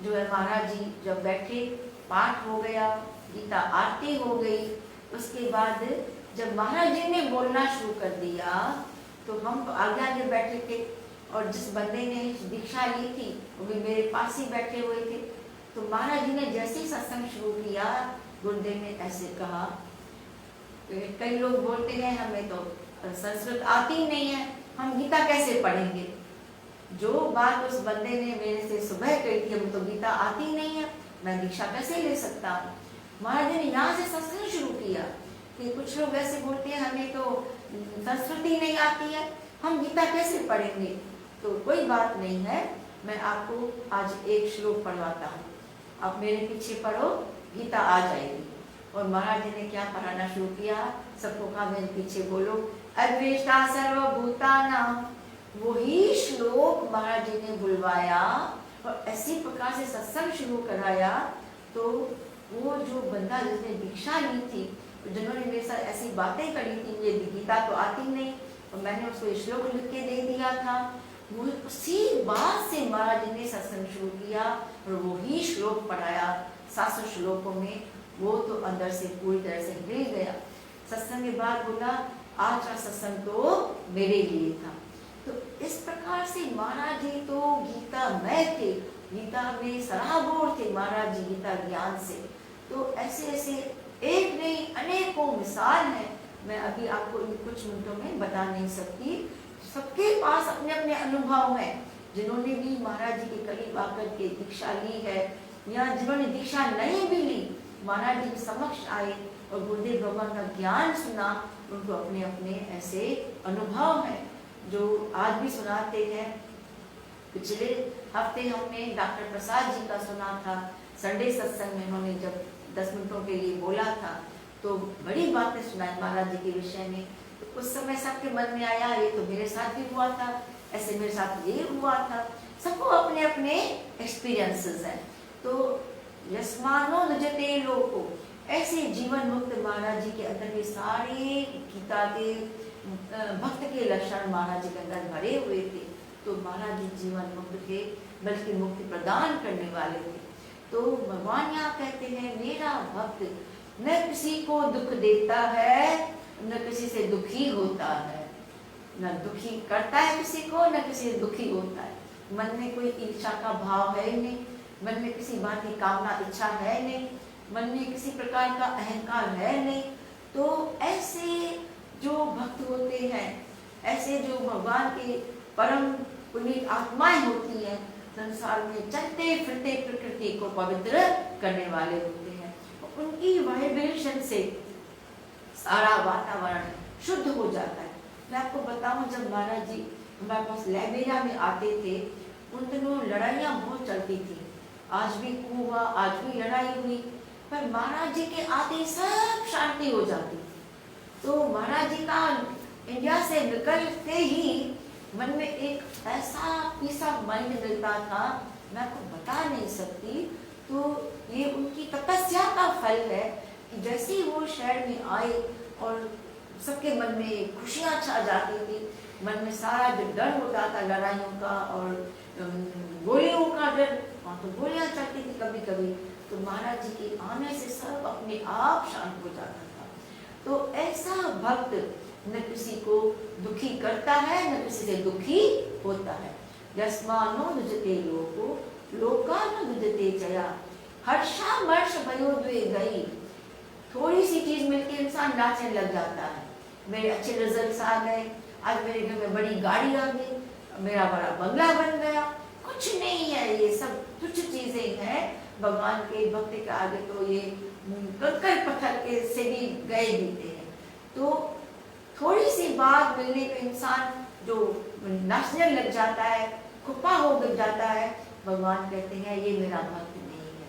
S2: जो है महाराज जी जब बैठे, पाठ हो गया, गीता आरती हो गई, उसके बाद जब महाराज जी ने बोलना शुरू कर दिया तो हम तो आगे आगे बैठे थे और जिस बंदे ने दीक्षा ली थी वो भी मेरे पास ही बैठे हुए थे। तो महाराज जी ने जैसे ही सत्संग शुरू किया, गुरुदेव ने ऐसे कहा, कई लोग बोलते हैं हमें तो संस्कृत आती नहीं है, हम गीता कैसे पढ़ेंगे। जो बात उस बंदे ने मेरे से सुबह कही थी, हम तो गीता आती नहीं है, मैं दीक्षा कैसे ले सकता हूँ। महाराज जी ने यहाँ से सत्संग शुरू किया कि कुछ लोग ऐसे बोलते हैं हमें तो संस्कृति नहीं आती है, हम गीता कैसे पढ़ेंगे। तो कोई बात नहीं है, मैं आपको आज एक श्लोक पढ़वाता हूँ, आप मेरे पीछे पढ़ो, गीता आ जाएगी। और महाराज जी ने क्या पढ़ाना शुरू किया, सबको कहा मेरे पीछे बोलो, अद्वेष्टा सर्वभूतानां। वही श्लोक महाराज जी ने बुलवाया और ऐसी प्रकार से सत्संग शुरू कराया। तो वो जो बंदा जिसने दीक्षा ली थी, जिन्होंने मेरे साथ ऐसी बातें करी थी, मुझे गीता तो आती नहीं और मैंने उसको श्लोक लिख के दे दिया था, वो उसी बात से महाराज जी ने सत्संग शुरू किया और वो ही श्लोक पढ़ाया 700 श्लोकों में। वो तो अंदर से पूरी तरह से हिल गया। सत्संग के बाद बोला आज का सत्संग तो मेरे लिए था। तो इस प्रकार से महाराज जी तो गीता में थे, गीता में सराबोर थे महाराज जी गीता ज्ञान से। तो ऐसे ऐसे एक नहीं अनेकों मिसाल है, मैं अभी आपको इन कुछ मिनटों में बता नहीं सकती। सबके पास अपने अपने अनुभव हैं, जिन्होंने भी महाराज जी के करीब आकर के दीक्षा ली है या जिन्होंने दीक्षा नहीं भी ली, महाराज जी के समक्ष आए और गुरुदेव भगवान का ज्ञान सुना, उनको अपने अपने ऐसे अनुभव हैं जो आज भी सुनाते हैं। पिछले हफ्ते हमने डॉक्टर प्रसाद जी का सुना था, संडे सत्संग में उन्होंने जब 10 मिनटों के लिए बोला था तो बड़ी बातें सुनाई महाराज जी के विषय में। तो उस समय सबके मन में आया ये तो मेरे साथ भी हुआ था, ऐसे मेरे साथ ये हुआ था। सबको अपने अपने एक्सपीरियंसेस हैं। तो यस्मानो नजते लोको, ऐसे जीवन मुक्त महाराज जी के अंदर के सारे गीता के भक्त के लक्षण महाराज जी के अंदर भरे हुए थे। तो महाराज जी जीवन मुक्त थे, बल्कि मुक्ति प्रदान करने वाले थे। तो भगवान यहाँ कहते हैं मेरा भक्त न किसी को दुख देता है न किसी से दुखी होता है, न दुखी करता है किसी को न किसी से दुखी होता है। मन में कोई ईर्ष्या का भाव है नहीं, मन में किसी बात की कामना इच्छा है नहीं, मन में किसी प्रकार का अहंकार है नहीं। तो ऐसे जो भक्त होते हैं, ऐसे जो भगवान के परम पुनीत आत्माएं होती हैं, संसार में चलते फिरते प्रकृति को पवित्र करने वाले होते हैं। उनकी वाइब्रेशन से सारा वातावरण शुद्ध हो जाता है। मैं आपको बताऊं, जब महाराज जी हमारे पास लाइब्रेरिया में आते थे, उन दिनों लड़ाइयाँ बहुत चलती थी। आज भी हुआ, आज भी लड़ाई हुई, पर महाराज जी के आते सब शांति हो जाती। तो महाराज जी का इंडिया से निकलते ही मन में एक ऐसा पीस ऑफ माइंड मिलता था, मैं आपको बता नहीं सकती। तो ये उनकी तपस्या का फल है कि जैसे ही वो शहर में आए और सबके मन में खुशियाँ छा जाती थी, मन में सारा जो डर होता था लड़ाइयों का और गोलियों का डर, वहाँ तो गोलियाँ चलती थी कभी कभी, तो महाराज जी के आने से सब अपने आप शांत हो जाता था। तो ऐसा भक्त न किसी को दुखी करता है न किसी से दुखी होता है। यस्मानो दुजते लोको लोकानो दुजते जया, हर्षा मर्ष भयो द्वे गई। थोड़ी सी चीज मिलके इंसान नाचने लग जाता है, मेरे अच्छे रिजल्ट्स आ गए, आज मेरे घर में बड़ी गाड़ी आ गई, मेरा बड़ा बंगला बन गया। कुछ नहीं है, ये सब तुच्छ चीजें हैं भगवान के भक्त के आगे। तो ये कंकर पत्थर के से भी गए बीते हैं। तो थोड़ी सी बात मिलने पे इंसान जो नाचने लग जाता है, खुपा हो गिर जाता है। भगवान कहते हैं ये मेरा भक्त नहीं है,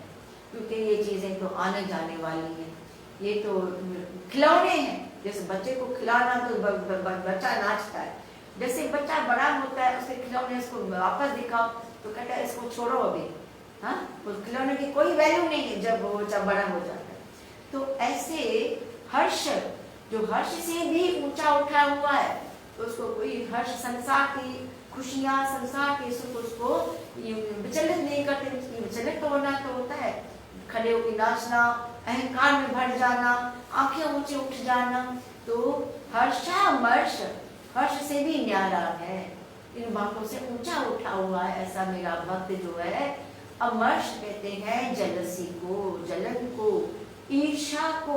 S2: क्योंकि ये चीजें तो आने जाने वाली हैं, ये तो खिलौने हैं। जैसे बच्चे को खिलाना तो बच्चा नाचता है, जैसे बच्चा बड़ा होता है उसके खिलौने उसको वापस दिखाओ तो कहता है इसको छोड़ो अभी, हाँ, उस खिलौने की कोई वैल्यू नहीं है जब वो बच्चा बड़ा हो जाता है। तो ऐसे हर्ष, जो हर्ष से भी ऊंचा उठा हुआ है, तो उसको कोई हर्ष संसार की खुशियाँ, संसार के सुख उसको विचलित नहीं करते। विचलित तो होना तो होता है, खड़े होकर नाचना, अहंकार में भर जाना, आंखें ऊंचे उठ जाना। तो हर्षामर्ष, हर्ष से भी न्यारा है, इन बातों से ऊंचा उठा हुआ है ऐसा मेरा भक्त जो है। अमर्ष कहते हैं जलसी को, जलन को, ईर्ष्या को।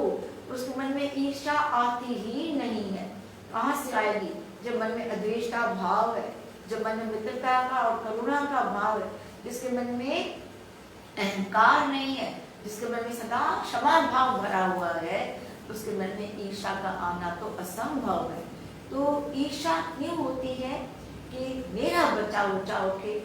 S2: उसके मन में ईर्ष्या आती ही नहीं है। कहाँ से आएगी? जब मन में अद्वेष का भाव है, जब मन में मित्रता का और करुणा का भाव है, जिसके मन में अहंकार नहीं है, जिसके मन में सदा क्षमा भाव भरा हुआ है, उसके मन में ईर्ष्या का आना तो असंभव है। तो ईर्ष्या क्यों होती है कि मेरा बच्चा ऊंचा उठे,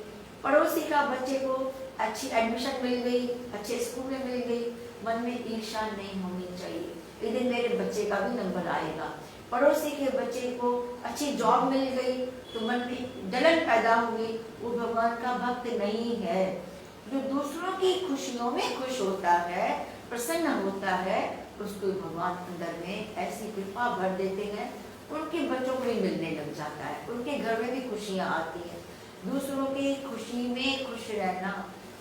S2: पड़ोसी का बच्चे को अच्छी एडमिशन मिल गई, अच्छे स्कूल में मिल गई, मन में ईर्ष्या नहीं होनी चाहिए। एक दिन मेरे बच्चे का भी नंबर आएगा। पड़ोसी के बच्चे को अच्छी जॉब मिल गई तो मन में जलन पैदा हुई, वो भगवान का भक्त नहीं है। जो दूसरों की खुशियों में खुश होता है, प्रसन्न होता है, उसको भगवान अंदर में ऐसी कृपा भर देते हैं, उनके बच्चों को भी मिलने लग जाता है, उनके घर में भी खुशियाँ आती हैं। दूसरों की खुशी में खुश रहना,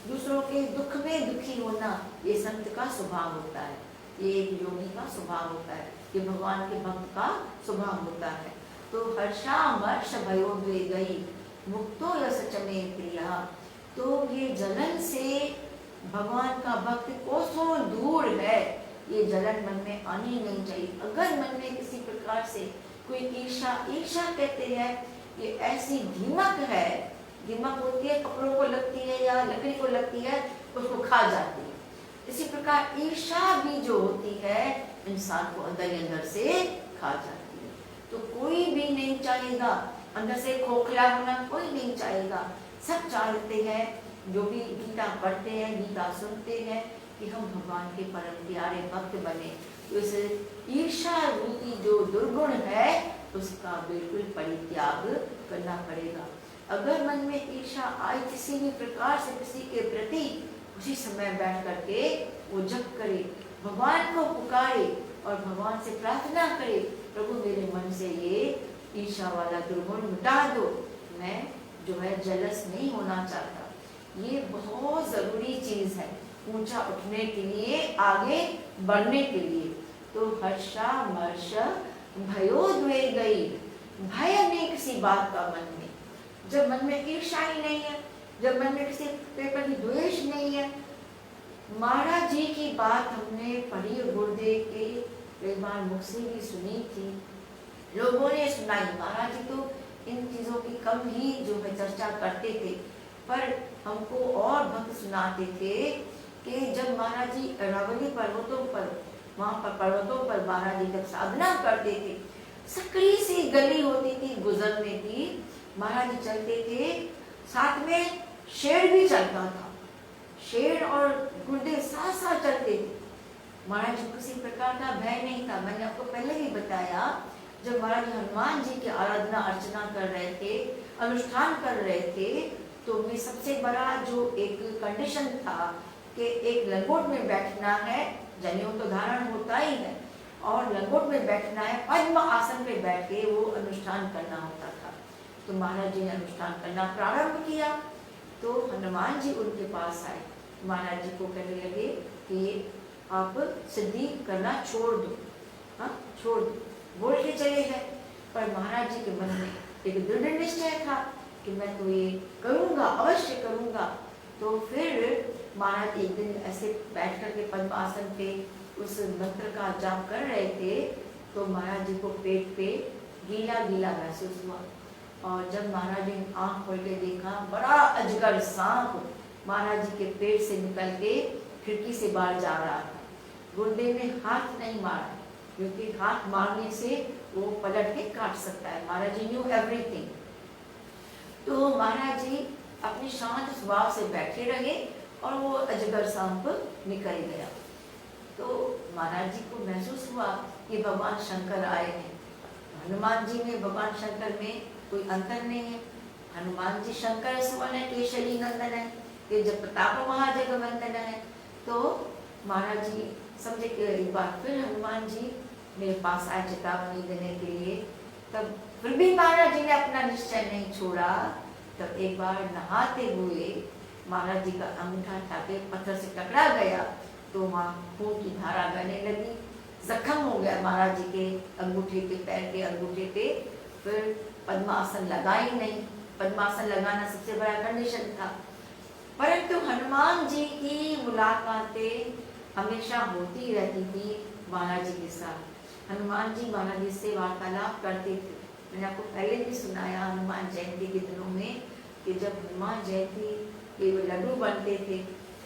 S2: दूसरों के दुख में दुखी होना, ये संत का स्वभाव होता है, ये एक योगी का स्वभाव होता है, ये भगवान के भक्त का स्वभाव होता है। तो हर्षा मर्ष भयोद्वेगई मुक्तो यश च मे प्रिया। तो ये जलन से भगवान का भक्त कोसों दूर है, ये जलन मन में आनी नहीं चाहिए। अगर मन में किसी प्रकार से कोई ईर्षा, ईर्षा कहते हैं ये ऐसी दीमक है, दीमक होती है कपड़ों को लगती है या लकड़ी को लगती है, उसको खा जाती है। इसी प्रकार ईर्षा भी जो होती है इंसान को अंदर ही अंदर से खा जाती है। तो कोई भी नहीं चाहेगा अंदर से खोखला होना, कोई नहीं चाहेगा। सब चाहते हैं, जो भी गीता पढ़ते हैं, गीता सुनते हैं, कि हम भगवान के परम प्यारे भक्त बने। तो इस ईर्षा रूपी जो दुर्गुण है उसका बिल्कुल परित्याग करना पड़ेगा। अगर मन में ईर्षा आए किसी भी प्रकार से किसी के प्रति, उसी समय बैठ करके वो जप करे, भगवान को पुकारे और भगवान से प्रार्थना करे, प्रभु मेरे मन से ये ईर्षा वाला दुर्गुण मिटा दो, मैं जो है जलस नहीं होना चाहता। ये बहुत जरूरी चीज है ऊंचा उठने के लिए, आगे बढ़ने के लिए। तो हर्षा मर्ष भयोद्वेगई, भय नहीं किसी बात का मन में। जब मन में ईर्षा ही नहीं है, जब मन में किसी के प्रति द्वेष नहीं है। महाराज जी की बात हमने पढ़ी गुरुदेव के कई बार मुख से भी सुनी थी, लोगों ने सुनाई। महाराज जी तो इन चीजों की कम ही जो है चर्चा करते थे, पर हमको और भक्त सुनाते थे कि जब महाराज जी अरावली पर्वतों पर, वहाँ पर पर्वतों पर महाराज जी जब साधना करते थे, सकड़ी सी गली होती थी गुजरने की, महाराज जी चलते थे, साथ में शेर भी चलता था, शेर और गुरुदेव साथ साथ चलते थे। महाराज जी को किसी प्रकार का भय नहीं था। मैंने आपको पहले भी बताया, जब महाराज जी हनुमान जी की आराधना अर्चना कर रहे थे, अनुष्ठान कर रहे थे, तो उनमें सबसे बड़ा जो एक कंडीशन था कि एक लंगोट में बैठना है, जनेऊ तो धारण होता ही है, और लंगोट में बैठना है, पद्म आसन पे बैठ के वो अनुष्ठान करना होता था। तो महाराज जी ने अनुष्ठान करना प्रारंभ किया, तो हनुमान जी उनके पास आए, महाराज जी को कहने लगे कि आप सिद्धि करना छोड़ दो, हाँ छोड़ दो, बोल के चले गए। पर महाराज जी के मन में एक दृढ़ निश्चय था कि मैं तो ये करूँगा, अवश्य करूँगा। तो फिर महाराज एक दिन ऐसे बैठ कर के पद्मासन पे उस मंत्र का जाप कर रहे थे, तो महाराज जी को पेट पे गीला गीला महसूस हुआ, और जब महाराज जी ने आँख खोल के देखा, बड़ा अजगर सांप महाराज जी के पेट से निकल के खिड़की से बाहर जा रहा था। गुरुदेव ने हाथ नहीं मारा, क्योंकि हाथ मारने से वो पलट के काट सकता है। महाराज जी न्यू एवरीथिंग। तो महाराज जी अपने शांत स्वभाव से बैठे रहे और वो अजगर सांप निकल गया। तो महाराज जी को महसूस हुआ कि भगवान शंकर आए हैं। हनुमान जी में भगवान शंकर में कोई अंतर नहीं है। हनुमान जी शंकर सुवन है, केशरी नंदन है, ये जब प्रताप महाजगवंदन है। तो महाराज जी समझे कि एक बार फिर हनुमान जी मेरे पास आए चेतावनी देने के लिए, तब फिर भी महाराज जी ने अपना निश्चय नहीं छोड़ा। तब एक बार नहाते हुए महाराज जी का अंगूठा टाके पत्थर से टकरा गया, तो वहाँ खून की धारा बहने लगी, जख्म हो गया महाराज जी के अंगूठे पे, पैर के अंगूठे पे। फिर पद्मासन लगा ही नहीं, पद्मासन लगाना सबसे बड़ा कंडीशन था। परंतु हनुमान जी की मुलाकातें हमेशा होती रहती थी महाराज जी के साथ। हनुमान जी महाराज जी से वार्तालाप करते थे। मैंने आपको पहले भी सुनाया हनुमान जयंती के दिनों में कि जब हनुमान जयंती के लड्डू बनते थे,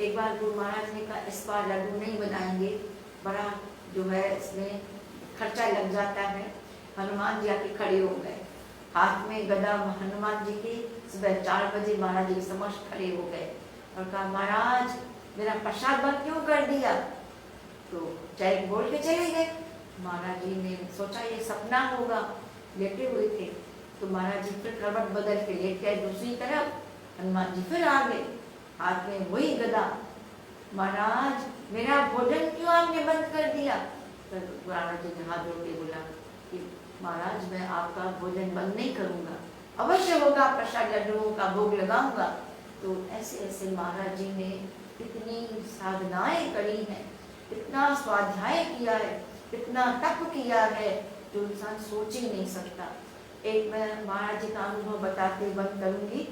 S2: एक बार गुरु महाराज ने कहा इस बार लड्डू नहीं बनाएंगे, बड़ा जो है इसमें खर्चा लग जाता है। हनुमान जी आके खड़े हो गए, हाथ में गदा हनुमान जी की। सुबह 4 बजे महाराज जी के समक्ष खड़े हो गए और कहा महाराज मेरा प्रसाद बंद क्यों कर दिया? तो जय बोल के चले गए। महाराज जी ने सोचा ये सपना होगा, लेटे हुए थे। तो महाराज जी फिर करवट बदल के लेट गए दूसरी तरफ, हनुमान जी फिर आ गए। हाथ में वही गदा। महाराज मेरा भोजन क्यों आपने बंद कर दिया? तो महाराज जी ने हाथ जोड़ के बोला कि महाराज मैं आपका भोजन बंद नहीं करूँगा, अवश्य होगा, प्रसाद लड्डुओं का भोग लगाऊंगा। तो ऐसे ऐसे महाराज जी ने इतनी साधनाएं करी हैं, इतना स्वाध्याय किया है, इतना तप किया है जो इंसान सोच ही नहीं सकता। एक मैं महाराज जी का अनुभव बताते बंद करूंगी।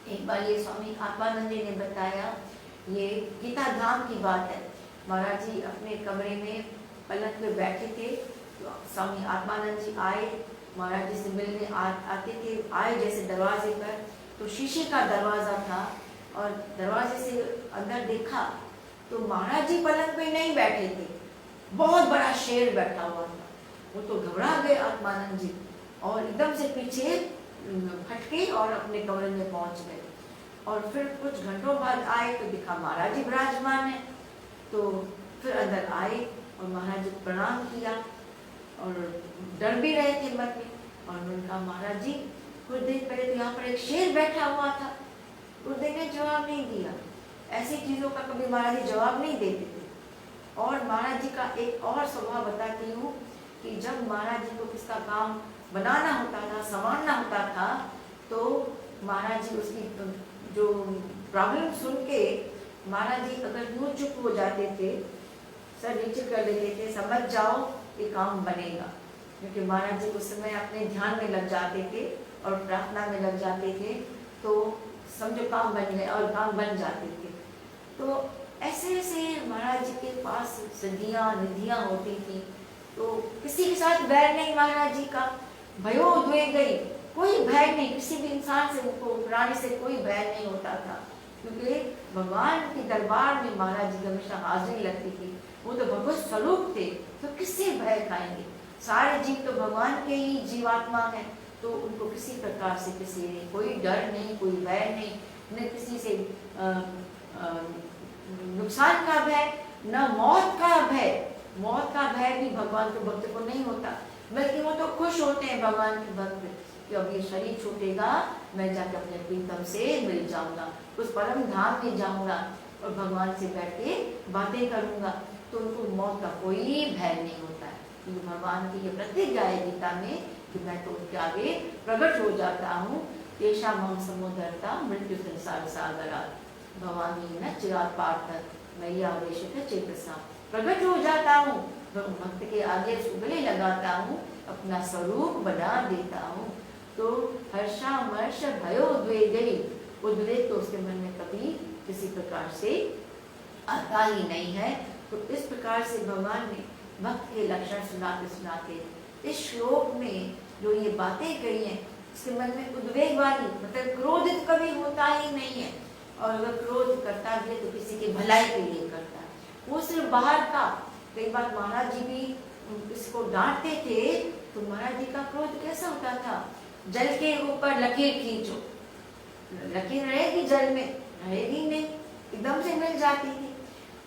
S2: एक बार ये स्वामी आत्मानंद जी ने बताया, ये गीता धाम की बात है। महाराज जी अपने कमरे में पलंग पे बैठे थे, तो स्वामी आत्मानंद जी आए, महाराज जी से मिलने आते थे। आए जैसे दरवाजे पर, तो शीशे का दरवाज़ा था और दरवाजे से अंदर देखा तो महाराज जी पलंग पे नहीं बैठे थे, बहुत बड़ा शेर बैठा हुआ था। वो तो घबरा गए आत्मानंद जी और एकदम से पीछे फटके और अपने कमरे में पहुंच गए। और फिर कुछ घंटों बाद आए तो दिखा महाराज जी विराजमान है। तो फिर अंदर आए और महाराज जी प्रणाम किया और डर भी रहे थे मन में। और उन्होंने कहा महाराज जी कुछ देर पहले तो यहाँ पर एक शेर बैठा हुआ था। गुरुदेव ने जवाब नहीं दिया। ऐसी चीज़ों का कभी महाराज जी जवाब नहीं देते थे। और महाराज जी का एक और स्वभाव बताती हूँ कि जब महाराज जी को किसका काम बनाना होता था, संभालना होता था, तो महाराज जी उसकी जो प्रॉब्लम सुन के महाराज जी अगर यूँ चुप हो जाते थे, सर नीचे कर लेते थे, समझ जाओ ये काम बनेगा। क्योंकि महाराज जी उस समय अपने ध्यान में लग जाते थे और प्रार्थना में लग जाते थे, तो समझो काम बन गए और काम बन जाते थे। तो ऐसे ऐसे महाराज जी के पास सिद्धियाँ निधियाँ होती थी। तो किसी के साथ बैर नहीं महाराज जी का, भयो धुए गई, कोई भय नहीं, किसी भी इंसान से उनको प्राणी से कोई भय नहीं होता था। क्योंकि भगवान के दरबार में महाराज जी हमेशा हाजिरी लगती थी। वो तो भगवत स्वरूप थे, तो किससे भय खाएंगे? सारे जीव तो भगवान के ही जीवात्मा हैं, तो उनको किसी प्रकार से किसी ने कोई डर नहीं, कोई भय नहीं, न किसी से नुकसान का भय, न मौत का भय। मौत का भय भी भगवान के भक्त को नहीं होता, बल्कि वो तो खुश होते हैं भगवान के भक्त कि अब ये शरीर छूटेगा, मैं जाकर अपने प्रीतम से मिल जाऊंगा, उस परम धाम में जाऊंगा और भगवान से बैठ के बातें करूंगा। तो उनको मौत का कोई भय नहीं होता है, क्योंकि भगवान की ये प्रतिज्ञा है गीता में कि मैं तो उनके आगे प्रकट हो जाता हूँ। येषा मम समुदरता मृत्यु संसार सागरा भवानी न चिरात पार्थ मैया आवेशित चेतसा। प्रकट हो जाता हूँ, भक्त के आगे उगले लगाता हूँ, अपना स्वरूप बना देता हूँ। तो हर्षामर्ष भयो उद्वेगई, उद्वेग तो उसके मन में कभी किसी प्रकार से आता ही नहीं है। तो इस प्रकार से भगवान ने भक्त के लक्षण सुनाते सुनाते इस श्लोक में जो ये बातें कही हैं, इसके मन में उद्वेग वाली, मतलब क्रोधित कभी होता ही नहीं है। और अगर क्रोध करता भी है तो किसी के भलाई के लिए करता है, वो सिर्फ बाहर का। कई बार महाराज जी भी इसको डांटते थे, तो महाराज जी का क्रोध कैसा होता था? जल के ऊपर लकीर खींचो, लकीर रहेगी जल में? रहेगी नहीं, एकदम से मिल जाती थी।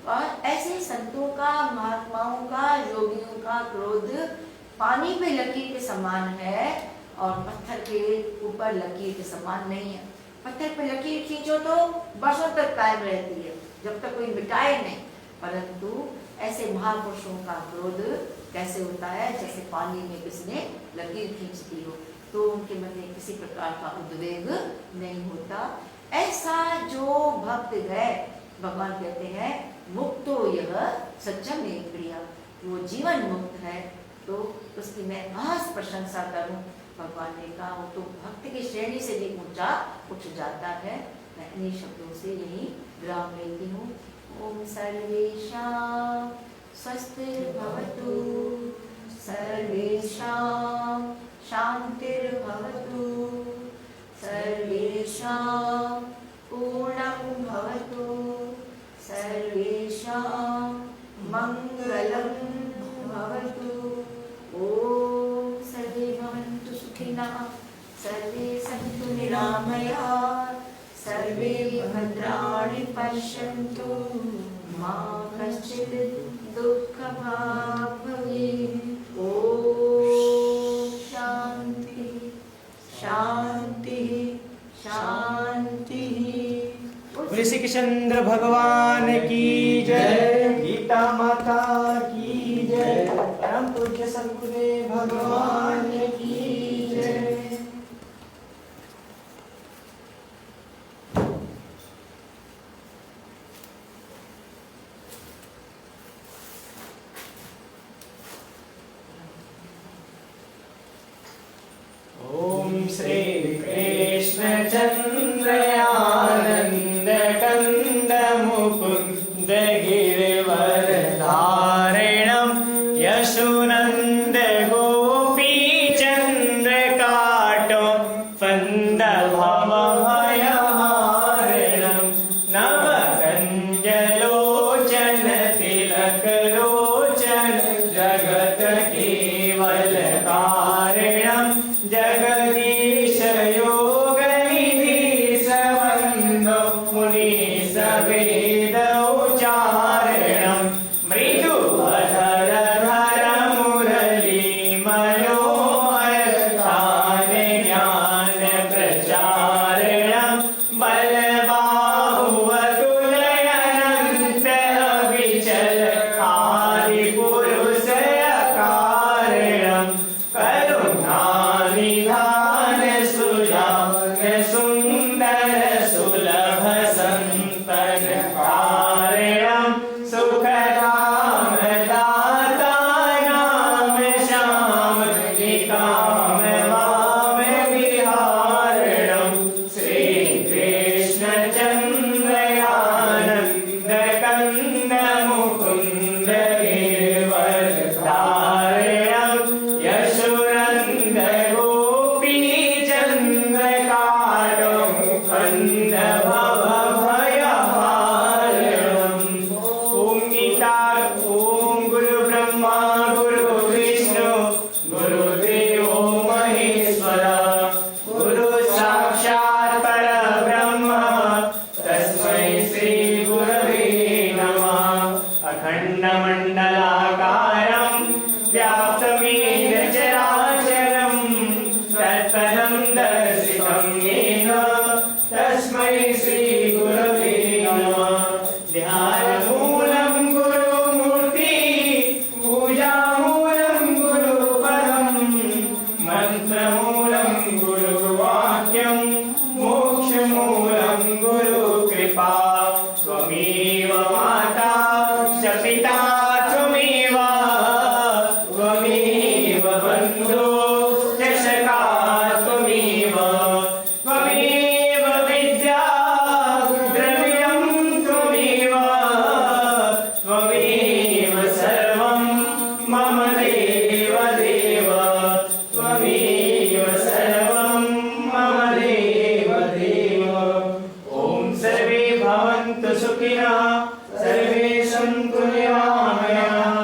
S2: और ऐसे संतों का, महात्माओं का, योगियों का क्रोध पानी पे लकीर के समान है और पत्थर के ऊपर लकीर के समान नहीं है। पत्थर पे लकीर खींचो तो बरसों तक कायम रहती है, जब तक कोई मिटाए नहीं। परंतु ऐसे महापुरुषों का क्रोध कैसे होता है? जैसे पानी में किसने लकीर खींच दी हो, तो उनके मन में किसी प्रकार का उद्वेग नहीं होता। ऐसा जो भक्त है, भगवान कहते हैं मुक्तो यह सच्चम एक प्रिया, वो जीवन मुक्त है, तो उसकी मैं खास प्रशंसा करूं। भगवान ने कहा वो तो भक्त की श्रेणी से भी ऊंचा उठ जाता है। मैं इन्हीं शब्दों से यही विराम लेती हूँ। ओम सर्वेषां स्वस्तिर्भवतु, सर्वेषां शांतिर्भवतु, सर्वेषां पूर्णं भवतु, सर्वेषां मंगलं भवतु। ओम सर्वे भवन्तु सुखिनः, सर्वे सन्तु निरामयाः, सर्वे भद्राणि पश्यन्तु, मा कश्चित् दुःखभाग् भवेत्। ओम शांति शांति शांति।
S1: श्रीरामचंद्र भगवान की जय, गीता माता की जय, परम पूज्य सद्गुरुदेव भगवान की जय। ओम श्री कृष्ण चंद्र आनंद कंद मुकुंद गिरिवर धारिणम यशोनंद गोपी चंद्र काटो फंद भव भयहारिणम नव कंजलोचन तिलक लोचन जगत केवल कारिणम जगदीश योग निधि सबंधो मुनि सवेद उच्चारणम मृदु अधर धर मुरली मनोहर गान ज्ञान प्रचारणम बल बाहुवतुल अनंत अविचल आदि पुरुष अकारणम करुणा निधान सुजान सुंदर सुलभ संतन कारणम सुखधाम दाता नाम श्याम निकाम वाम विहारणम श्री कृष्ण चंद्र आनंद कंद मुकुंद गिरिवर धारणम यशोनंद गोपी चंद्र काटो फंद भव भयहारणम। ओम गीता ओम गुरु ब्रह्मा गुरु विष्णु गुरुदेवो महेश्वरा गुरु साक्षात् परब्रह्म तस्मै श्री गुरवे नमः। अखंड मंडलाकारं व्याप्तमेन चराचरं तत्पदं दर्शितं येन तस्मै श्री गुरवे नमः। ध्यानमूलं गुरुमूर्ति पूजामूलं गुरुपदं मन्त्रमूलं गुरुवाक्यं मोक्षमूलं गुरुकृपा। त्वमेव माता च पिता त्वमेव त्वमेव बन्धो च सखा त्वमेव त्वमेव विद्या द्रविणं त्वमेव त्वमेव सर्वं मम देव देव त्वमेव सर्वं मम देव देव। ॐ सर्वे भवन्तु सुखिनः सर्वे सन्तु निरामयाः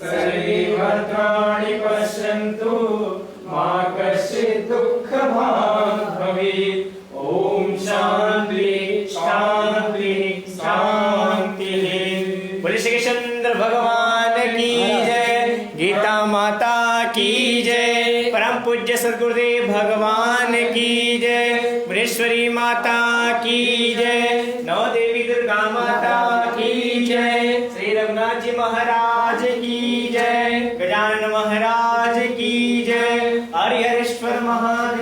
S1: सर्वे भद्राणि पश्यन्तु मा कश्चित् दुःखभाग् भवेत्। ॐ शान्ति शान्ति शान्ति। बोले श्री कृष्ण भगवान की जय, गीता माता की जय, परम पूज्य सद्गुरुदेव भगवान की जय, मुनेश्वरी माता की जय, नौ देवी दुर्गा माता की जय, श्री रघुनाथ जी महाराज की जय, गजानन महाराज की जय, हरिहरेश्वर महादेव